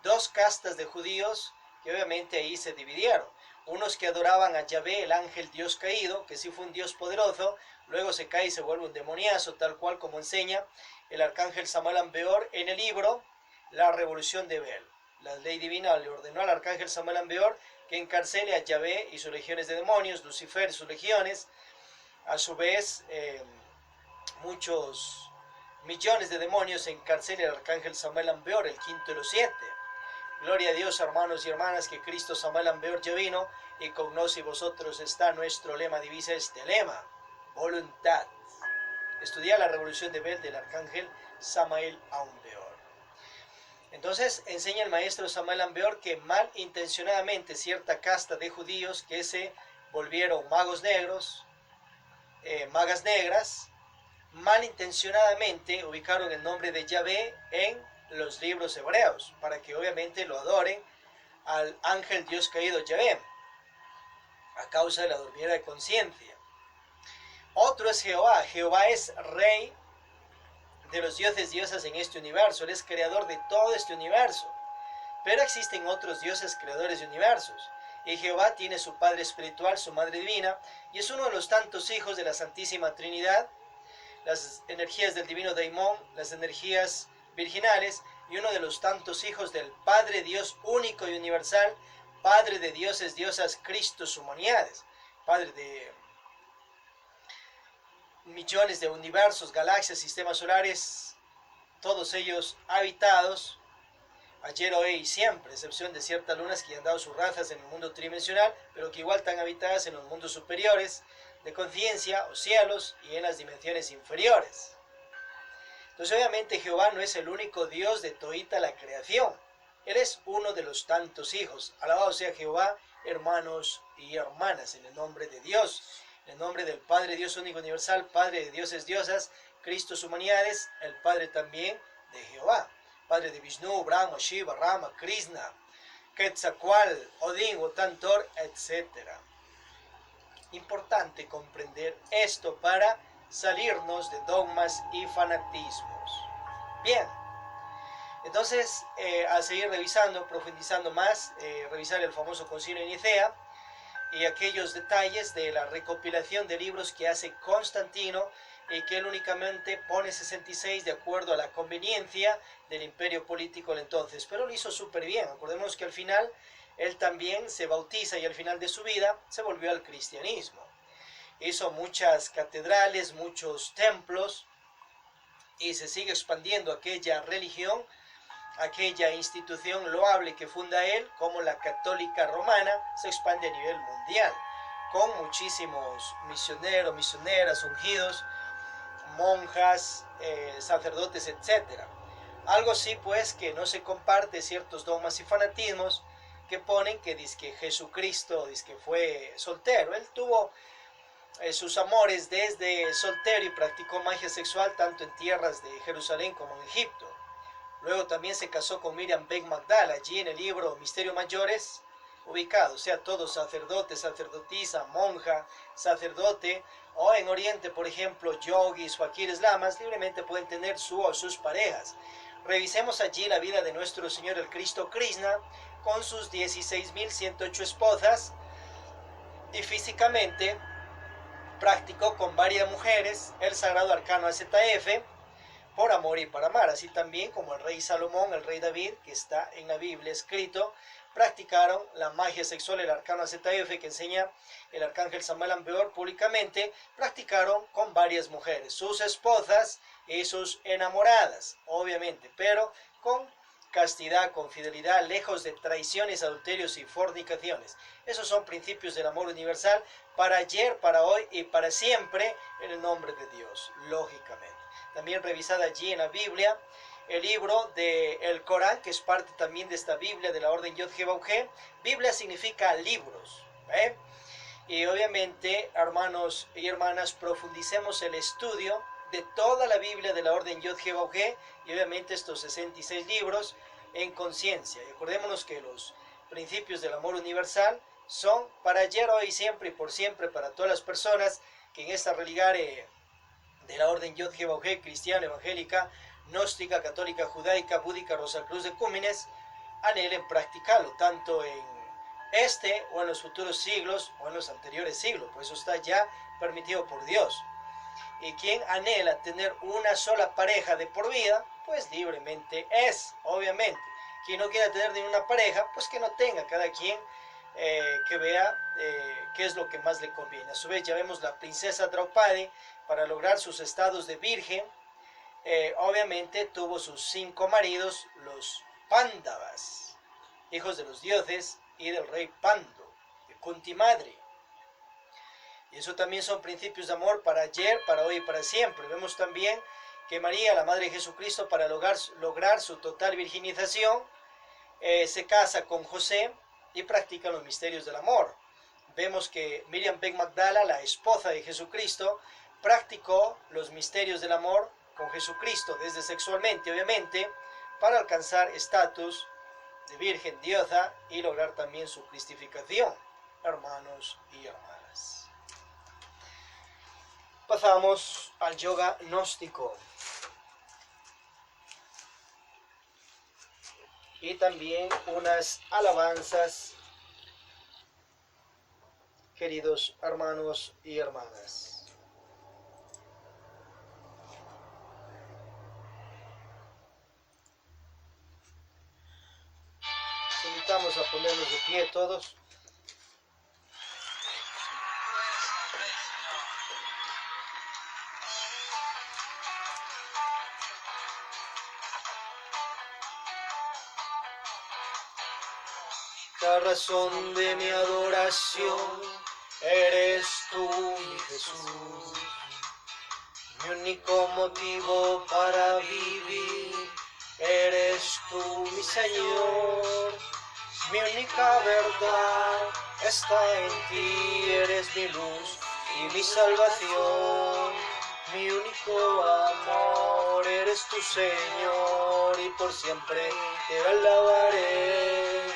2 castas de judíos que obviamente ahí se dividieron. Unos que adoraban a Yahvé, el ángel Dios caído, que sí fue un Dios poderoso, luego se cae y se vuelve un demoniazo, tal cual como enseña el arcángel Samael Aun Weor en el libro La Revolución de Bel. La ley divina le ordenó al arcángel Samael Aun Weor que encarcele a Yahvé y sus legiones de demonios, Lucifer y sus legiones. A su vez, muchos millones de demonios encarcela el arcángel Samael Aun Weor, el quinto de los 7. Gloria a Dios, hermanos y hermanas, que Cristo Samael Aun Weor ya vino, y con nos y vosotros está nuestro lema, divisa este lema, voluntad. Estudiar la revolución de Bel del arcángel Samael Aun Weor. Entonces enseña el maestro Samael Aun Weor que malintencionadamente cierta casta de judíos que se volvieron magos negros, magas negras, malintencionadamente ubicaron el nombre de Yahvé en los libros hebreos, para que obviamente lo adoren al ángel Dios caído Yahvé, a causa de la dormida de conciencia. Otro es Jehová. Jehová es rey de los dioses, diosas en este universo. Él es creador de todo este universo. Pero existen otros dioses creadores de universos. Y Jehová tiene su Padre espiritual, su Madre divina, y es uno de los tantos hijos de la Santísima Trinidad, las energías del divino Daimón, las energías virginales, y uno de los tantos hijos del Padre Dios único y universal, Padre de dioses, diosas, Cristos, humanidades, Padre de millones de universos, galaxias, sistemas solares, todos ellos habitados, ayer, hoy y siempre, excepción de ciertas lunas que han dado sus razas en el mundo tridimensional, pero que igual están habitadas en los mundos superiores de conciencia o cielos y en las dimensiones inferiores. Entonces obviamente Jehová no es el único Dios de todita la creación. Él es uno de los tantos hijos. Alabado sea Jehová, hermanos y hermanas, en el nombre de Dios, en el nombre del Padre Dios único universal, Padre de dioses, diosas, Cristo, humanidades, el Padre también de Jehová, Padre de Vishnu, Brahma, Shiva, Rama, Krishna, Quetzalcóatl, Odín, Wotantor, etc. Importante comprender esto para salirnos de dogmas y fanatismos. Bien, entonces al seguir revisando, profundizando más, revisar el famoso Concilio de Nicea y aquellos detalles de la recopilación de libros que hace Constantino, y que él únicamente pone 66 de acuerdo a la conveniencia del imperio político del entonces, pero lo hizo súper bien. Acordémonos que al final él también se bautiza y al final de su vida se volvió al cristianismo. Hizo muchas catedrales, muchos templos, y se sigue expandiendo aquella religión, aquella institución loable que funda él, como la católica romana, se expande a nivel mundial, con muchísimos misioneros, misioneras, ungidos, monjas, sacerdotes, etc. Algo sí, pues, que no se comparte ciertos dogmas y fanatismos que ponen que dizque Jesucristo dizque fue soltero. Él tuvo sus amores desde soltero y practicó magia sexual tanto en tierras de Jerusalén como en Egipto. Luego también se casó con Miriam Ben Magdala, allí en el libro Misterios Mayores, ubicado, o sea, todo sacerdote, sacerdotisa, monja, sacerdote, o en Oriente, por ejemplo, yogis, faquires, lamas, libremente pueden tener su o sus parejas. Revisemos allí la vida de nuestro Señor el Cristo Krishna, con sus 16.108 esposas, y físicamente practicó con varias mujeres el sagrado arcano AZF, por amor y para amar, así también como el rey Salomón, el rey David, que está en la Biblia escrito, practicaron la magia sexual, el arcano AZF que enseña el arcángel Samuel Ambeor públicamente, practicaron con varias mujeres, sus esposas y sus enamoradas, obviamente, pero con castidad, con fidelidad, lejos de traiciones, adulterios y fornicaciones. Esos son principios del amor universal para ayer, para hoy y para siempre, en el nombre de Dios, lógicamente. También revisada allí en la Biblia el libro del Corán, que es parte también de esta Biblia de la Orden Yod-Heh-Vav-Heh. Biblia significa libros, y obviamente, hermanos y hermanas, profundicemos el estudio de toda la Biblia de la Orden Yod-Heh-Vav-Heh, y obviamente estos 66 libros en conciencia. Y acordémonos que los principios del amor universal son para ayer, hoy y siempre y por siempre, para todas las personas que en esta religión de la Orden Yod-Heh-Vav-Heh, cristiana, evangélica, gnóstica, católica, judaica, búdica, Rosacruz de Cúmenes, anhelen practicarlo, tanto en este o en los futuros siglos o en los anteriores siglos, pues eso está ya permitido por Dios. Y quien anhela tener una sola pareja de por vida, pues libremente es, obviamente. Quien no quiera tener ninguna pareja, pues que no tenga, cada quien que vea qué es lo que más le conviene. A su vez ya vemos la princesa Draupadi, para lograr sus estados de virgen, obviamente tuvo sus 5 maridos, los Pándavas, hijos de los dioses y del rey Pando, de Kunti madre. Y eso también son principios de amor para ayer, para hoy y para siempre. Vemos también que María, la Madre de Jesucristo, para lograr su total virginización, se casa con José y practica los misterios del amor. Vemos que Miriam Ben Magdala, la esposa de Jesucristo, practicó los misterios del amor con Jesucristo, desde sexualmente, obviamente, para alcanzar estatus de virgen diosa y lograr también su cristificación, hermanos y hermanas. Pasamos al yoga gnóstico. Y también unas alabanzas, queridos hermanos y hermanas. Les invitamos a ponernos de pie todos. La razón de mi adoración eres tú, mi Jesús. Mi único motivo para vivir eres tú, mi Señor. Mi única verdad está en ti, eres mi luz y mi salvación. Mi único amor eres tu Señor y por siempre te alabaré.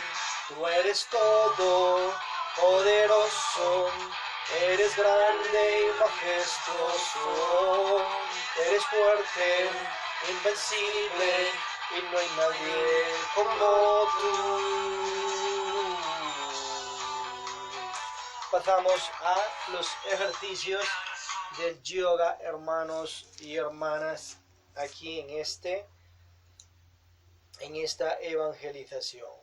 Tú eres todo poderoso, eres grande y majestuoso, eres fuerte, invencible y no hay nadie como tú. Pasamos a los ejercicios del yoga, hermanos y hermanas, aquí en esta evangelización.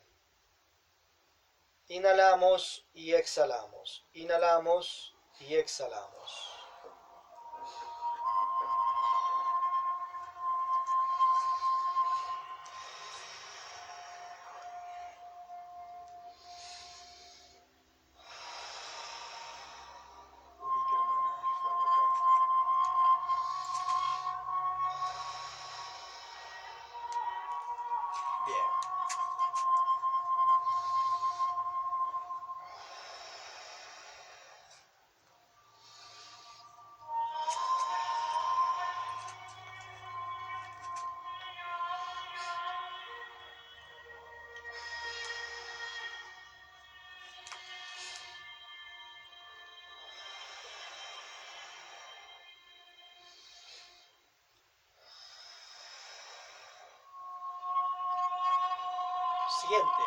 Inhalamos y exhalamos. Inhalamos y exhalamos. Bien. Siguiente.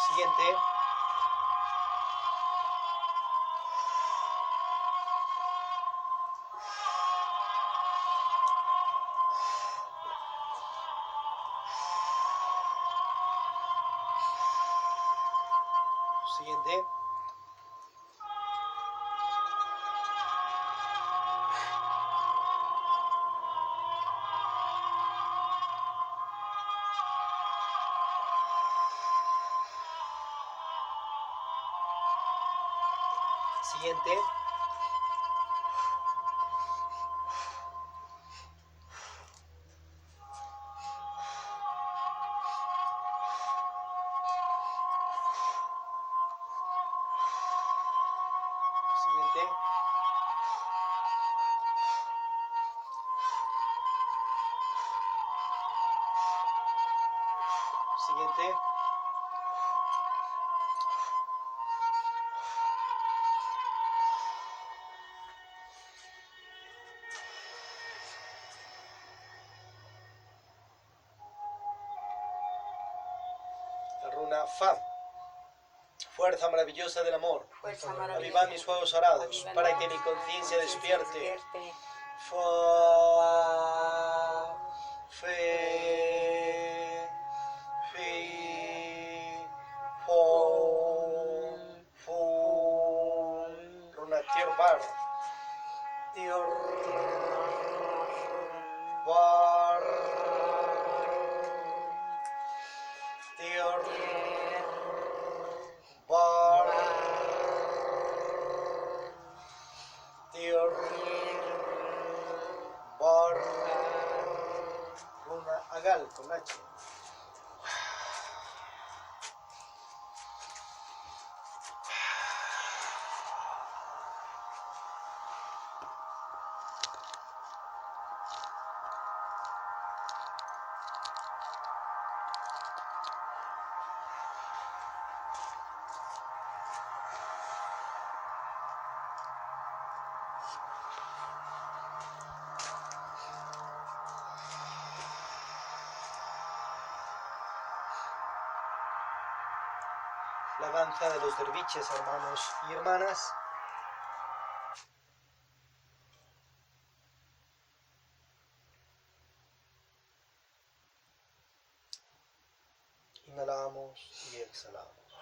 Siguiente. Siguiente. Siguiente. Siguiente. Siguiente. La runa Fa. Fuerza maravillosa del amor. Avivad mis fuegos sagrados para que mi conciencia despierte. Fa. Fe. Fi. Fon. Fun. Runa Tirbar. Bar. Bar. Magal con H. La danza de los derviches, hermanos y hermanas. Inhalamos y exhalamos,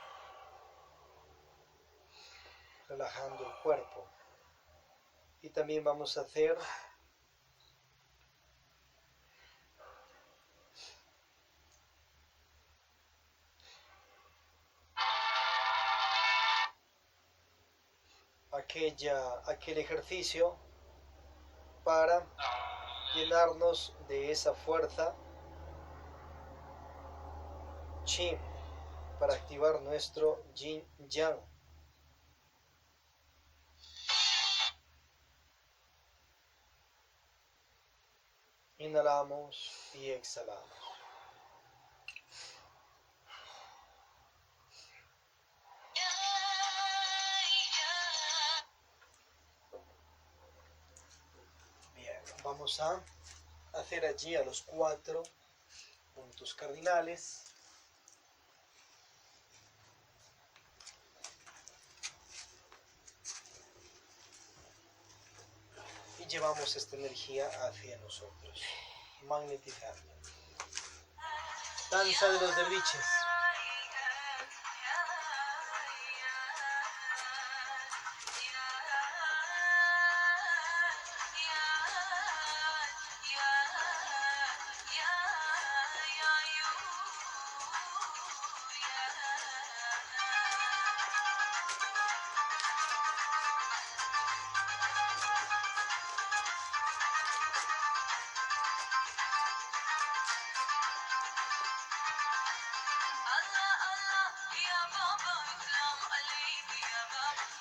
relajando el cuerpo. Y también vamos a hacer aquel ejercicio para llenarnos de esa fuerza Qi, para activar nuestro Yin Yang. Inhalamos y exhalamos. Bien, vamos a hacer allí a los 4 puntos cardinales. Y llevamos esta energía hacia nosotros, magnetizando. Danza de los derviches.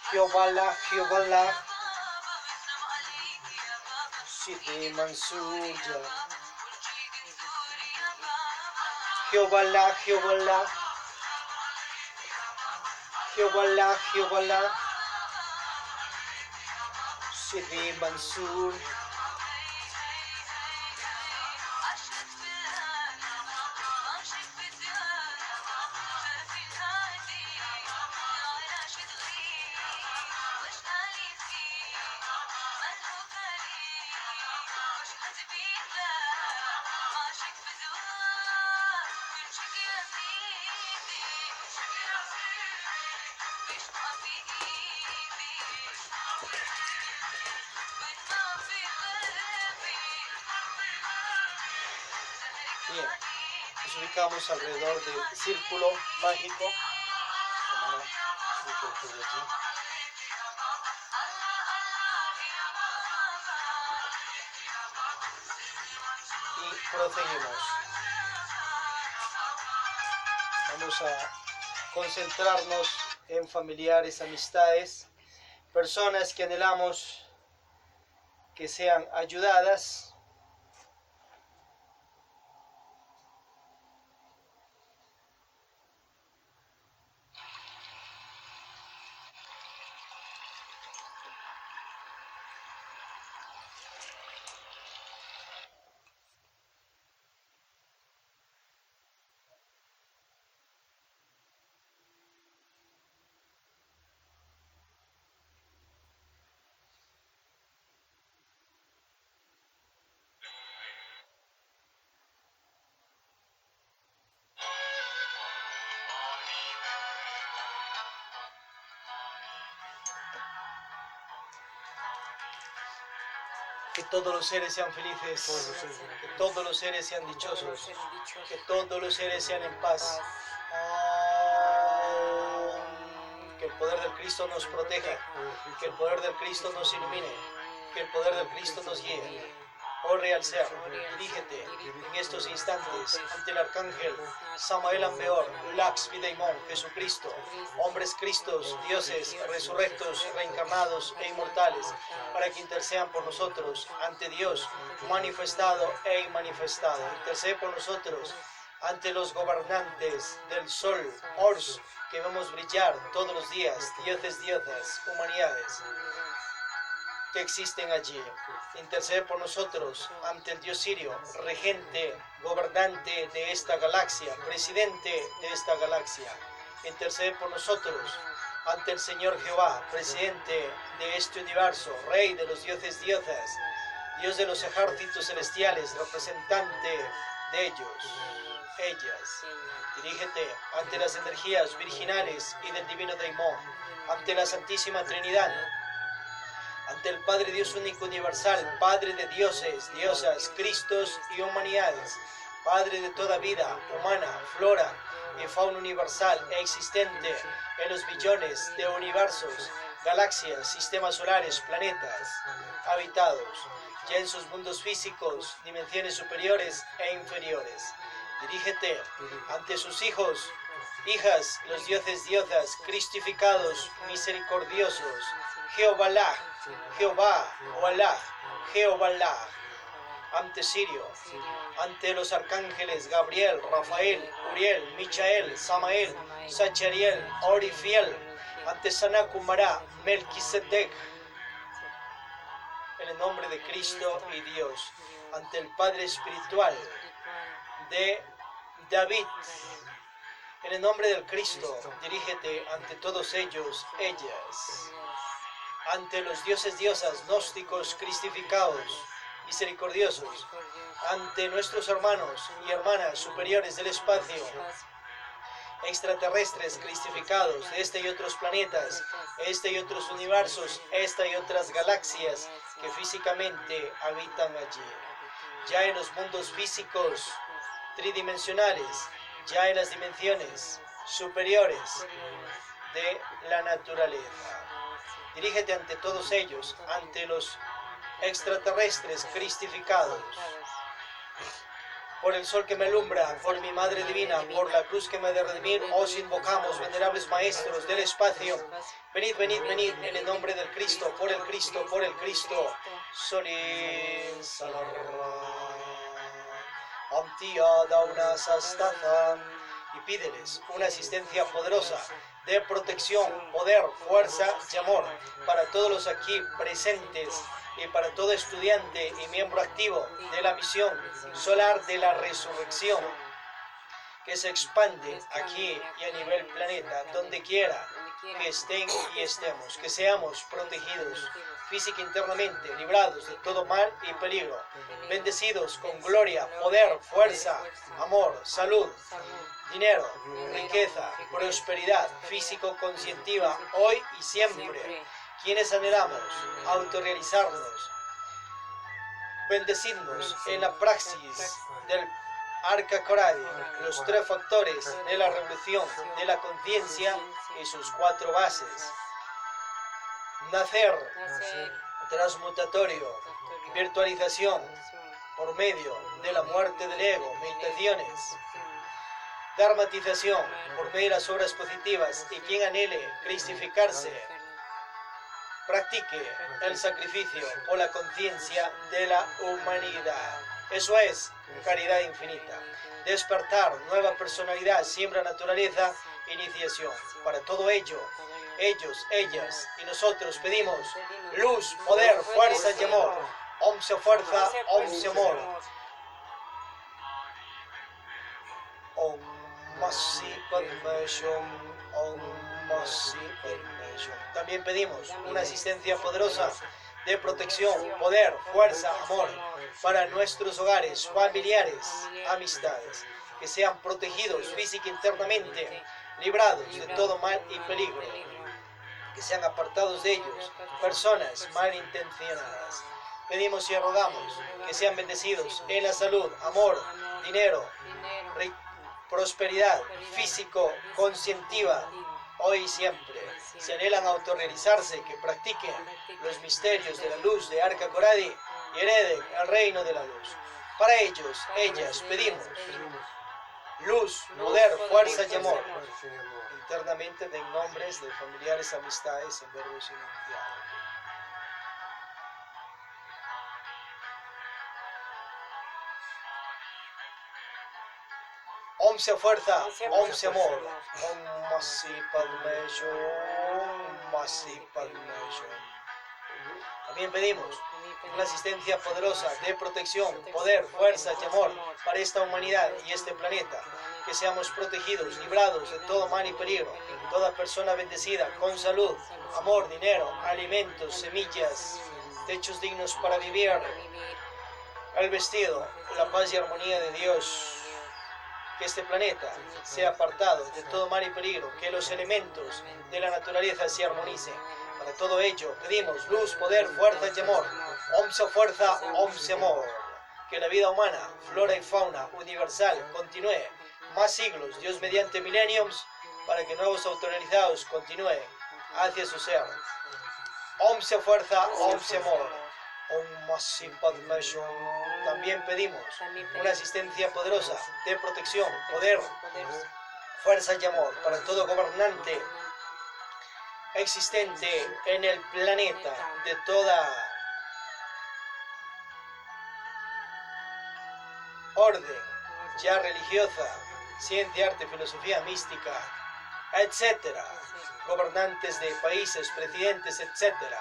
Jehová, Jehová, Sidi Mansur, Jehová, Jehová, Jehová, Jehová, Sidi Mansur. Bien, nos ubicamos alrededor del círculo mágico. Y proseguimos. Vamos a concentrarnos en familiares, amistades, personas que anhelamos que sean ayudadas. Que todos los seres sean felices, que todos los seres sean dichosos, que todos los seres sean en paz. Que el poder del Cristo nos proteja, que el poder del Cristo nos ilumine, que el poder del Cristo nos guíe. oh real ser, dirígete en estos instantes ante el arcángel Samael Ambeor, Laxmi Daimon, Jesucristo, hombres Cristos, dioses, resurrectos, reencarnados e inmortales, para que intercedan por nosotros ante Dios, manifestado e inmanifestado. Intercede por nosotros ante los gobernantes del sol, Ors, que vemos brillar todos los días, dioses, diosas, humanidades que existen allí. Intercede por nosotros ante el Dios Sirio, regente, gobernante de esta galaxia, presidente de esta galaxia. Intercede por nosotros ante el Señor Jehová, presidente de este universo, rey de los dioses, diosas, Dios de los ejércitos celestiales, representante de ellos, ellas. Dirígete ante las energías virginales y del divino Daimon, ante la Santísima Trinidad, ante el Padre Dios único universal, Padre de dioses, diosas, Cristos y humanidades, Padre de toda vida humana, flora y fauna universal e existente en los billones de universos, galaxias, sistemas solares, planetas habitados, ya en sus mundos físicos, dimensiones superiores e inferiores. Dirígete ante sus hijos, hijas, los dioses, diosas, cristificados, misericordiosos, Jehová, Jehová, Oalá, Jehová, ante Sirio, ante los arcángeles Gabriel, Rafael, Uriel, Michael, Samael, Sachariel, Orifiel, ante Sanakumara, Melquisedec, en el nombre de Cristo y Dios, ante el Padre Espiritual de David, en el nombre del Cristo, dirígete ante todos ellos, ellas, ante los dioses, diosas, gnósticos, cristificados, misericordiosos, ante nuestros hermanos y hermanas superiores del espacio, extraterrestres cristificados de este y otros planetas, este y otros universos, esta y otras galaxias que físicamente habitan allí. Ya en los mundos físicos tridimensionales, ya en las dimensiones superiores de la naturaleza. Dirígete ante todos ellos, ante los extraterrestres cristificados, por el sol que me alumbra, por mi Madre Divina, por la cruz que me ha de redimir, os invocamos, venerables maestros del espacio. Venid, venid, venid, en el nombre del Cristo, por el Cristo, por el Cristo. Solin Salarra, Amtia Dauna Sastatha, y pídeles una asistencia poderosa de protección, poder, fuerza y amor para todos los aquí presentes y para todo estudiante y miembro activo de la misión solar de la resurrección, que se expande aquí y a nivel planeta, donde quiera que estén y estemos, que seamos protegidos física e internamente, librados de todo mal y peligro, bendecidos con gloria, poder, fuerza, amor, salud, dinero, riqueza, prosperidad físico-conscientiva, hoy y siempre. Quienes anhelamos autorrealizarnos, bendecirnos en la praxis del Arca Coradi, los tres factores de la revolución de la conciencia y sus cuatro bases: nacer, transmutatorio, virtualización por medio de la muerte del ego, meditaciones, dharmatización por medio de las obras positivas, y quien anhele cristificarse, practique el sacrificio por la conciencia de la humanidad. Eso es caridad infinita. Despertar, nueva personalidad, siembra naturaleza, iniciación. Para todo ello, ellos, ellas y nosotros pedimos luz, poder, fuerza y amor. Om se fuerza, Om se amor. Om Masi Padme Hum, Om Masi Padme Hum. También pedimos una asistencia poderosa de protección, poder, fuerza, amor para nuestros hogares, familiares, amistades, que sean protegidos física e internamente, librados de todo mal y peligro, que sean apartados de ellos personas malintencionadas. Pedimos y rogamos que sean bendecidos en la salud, amor, dinero, prosperidad físico, conscientiva, hoy y siempre. Si anhelan autorrealizarse, que practiquen los misterios de la luz de Arca Coradi y hereden el reino de la luz. Para ellos, ellas, pedimos luz, poder, fuerza y amor. Internamente den nombres de familiares, amistades en verbos silenciados. Om sea fuerza, Om sea amor. Om Masi Padme Hum, Masi Padme Hum. También pedimos una asistencia poderosa de protección, poder, fuerza y amor para esta humanidad y este planeta. Que seamos protegidos, librados de todo mal y peligro. Toda persona bendecida con salud, amor, dinero, alimentos, semillas, techos dignos para vivir, el vestido, la paz y armonía de Dios. Que este planeta sea apartado de todo mal y peligro, que los elementos de la naturaleza se armonicen. Para todo ello pedimos luz, poder, fuerza y amor. Om sea fuerza, Om sea amor. Que la vida humana, flora y fauna universal continúe más siglos, Dios mediante mileniums, para que nuevos autorizados continúen hacia su ser. Om sea fuerza, Om sea amor. Om Masi Padme Hum. También pedimos una asistencia poderosa de protección, poder, fuerza y amor para todo gobernante existente en el planeta, de toda orden, ya religiosa, ciencia, arte, filosofía, mística, etcétera, gobernantes de países, presidentes, etcétera,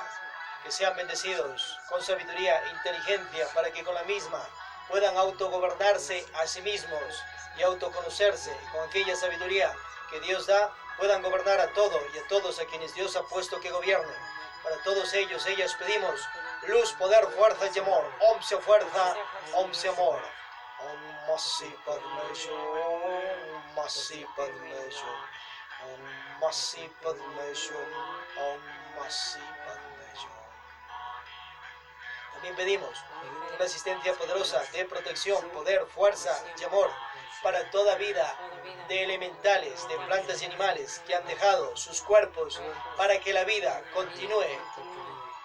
que sean bendecidos con sabiduría e inteligencia para que con la misma puedan autogobernarse a sí mismos y autoconocerse, y con aquella sabiduría que Dios da puedan gobernar a todo y a todos a quienes Dios ha puesto que gobiernen. Para todos ellos, ellas pedimos luz, poder, fuerza y amor. Om sea fuerza, Om sea amor. Om Masi Padme Hum, Om Masi Padme Hum, Om Masi Padme Hum, Om Masi Padme Hum. También pedimos una asistencia poderosa de protección, poder, fuerza y amor para toda vida de elementales, de plantas y animales que han dejado sus cuerpos para que la vida continúe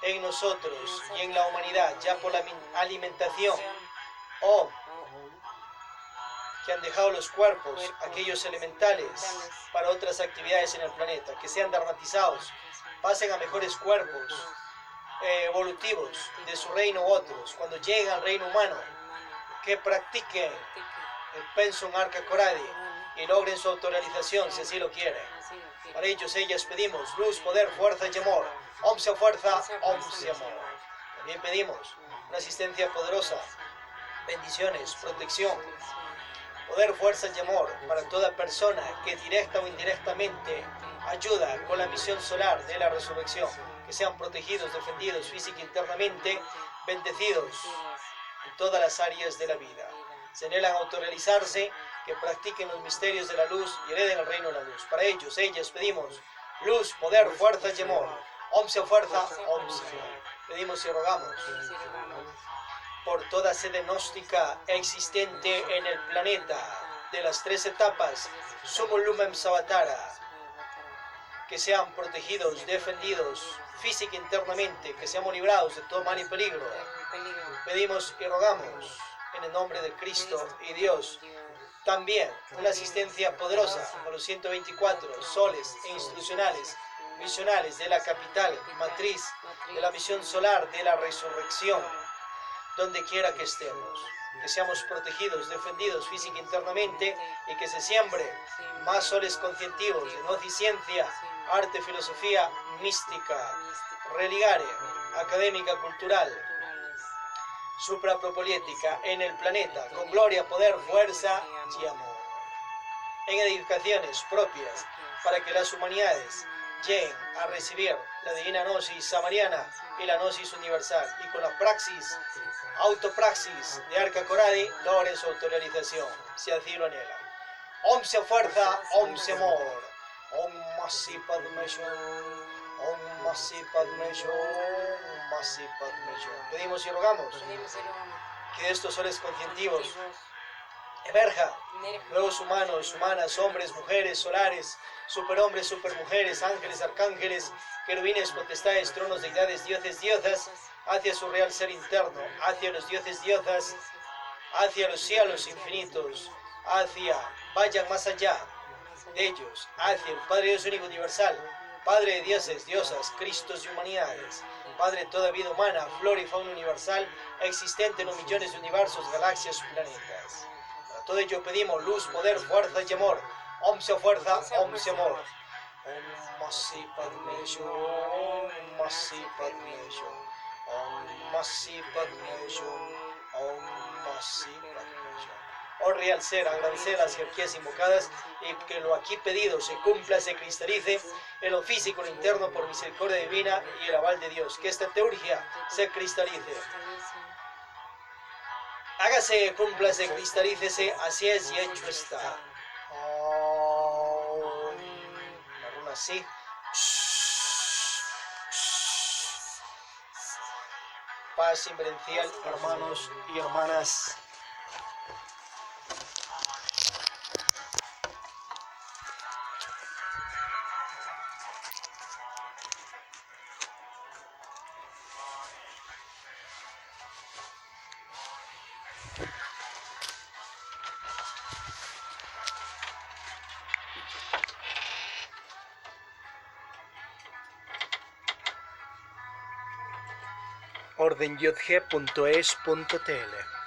en nosotros y en la humanidad, ya por la alimentación, o que han dejado los cuerpos, aquellos elementales, para otras actividades en el planeta, que sean dharmatizados, pasen a mejores cuerpos evolutivos de su reino u otros, cuando lleguen al reino humano, que practiquen el Pensum Arca Coradi y logren su autorrealización si así lo quieren. Para ellos, ellas pedimos luz, poder, fuerza y amor. Om sea fuerza, Om sea amor. También pedimos una asistencia poderosa, bendiciones, protección, poder, fuerza y amor para toda persona que directa o indirectamente ayuda con la misión solar de la resurrección. Que sean protegidos, defendidos física e internamente, bendecidos en todas las áreas de la vida. Se anhelan autorrealizarse, que practiquen los misterios de la luz y hereden el reino de la luz. Para ellos, ellas pedimos luz, poder, fuerza y amor. Om sea fuerza, Om sea amor. Pedimos y rogamos por toda sede gnóstica existente en el planeta, de las 3 etapas, Sumum Lumen Savatara, que sean protegidos, defendidos física e internamente, que seamos librados de todo mal y peligro. Pedimos y rogamos en el nombre de Cristo y Dios. También una asistencia poderosa por los 124 soles e institucionales misionales de la capital matriz de la misión solar de la resurrección, donde quiera que estemos. Que seamos protegidos, defendidos física e internamente, y que se siembre más soles conscientivos de gnosis, ciencia, arte, filosofía, mística, religare, académica, cultural, suprapropoliética en el planeta, con gloria, poder, fuerza y amor. En edificaciones propias, para que las humanidades lleguen a recibir la divina gnosis samariana y la gnosis universal, y con la praxis, autopraxis de Arca Coradi, logren su autorrealización, si así lo anhelan. Om sea fuerza, Om sea amor. Om Masi Padme Hum, Om Masi Padme Hum, Om Masi Padme Hum. Pedimos y rogamos que de estos soles conscientivos Emerja nuevos humanos, humanas, hombres, mujeres, solares, superhombres, supermujeres, ángeles, arcángeles, querubines, potestades, tronos, deidades, dioses, diosas, hacia su real ser interno, hacia los dioses, diosas, hacia los cielos infinitos, vayan más allá de ellos, hacia el Padre Dios único universal, Padre de dioses, diosas, Cristos y humanidades, Padre de toda vida humana, flora y fauna universal, existente en los millones de universos, galaxias y planetas. Para todo ello pedimos luz, poder, fuerza y amor. Om sea fuerza, Om sea amor. Om Masi Padme Hum, Om Masi Padme Hum, Om Masi Padme Hum, Om Masi Padme Hum. Oh real ser, agradecer las jerarquías invocadas y que lo aquí pedido se cumpla, se cristalice en lo físico, en lo interno, por misericordia divina y el aval de Dios. Que esta teurgia se cristalice. Hágase, cúmplase, cristalícese, así es y hecho está. La runa así. Paz inverencial, hermanos y hermanas. ordenyodg.es.tl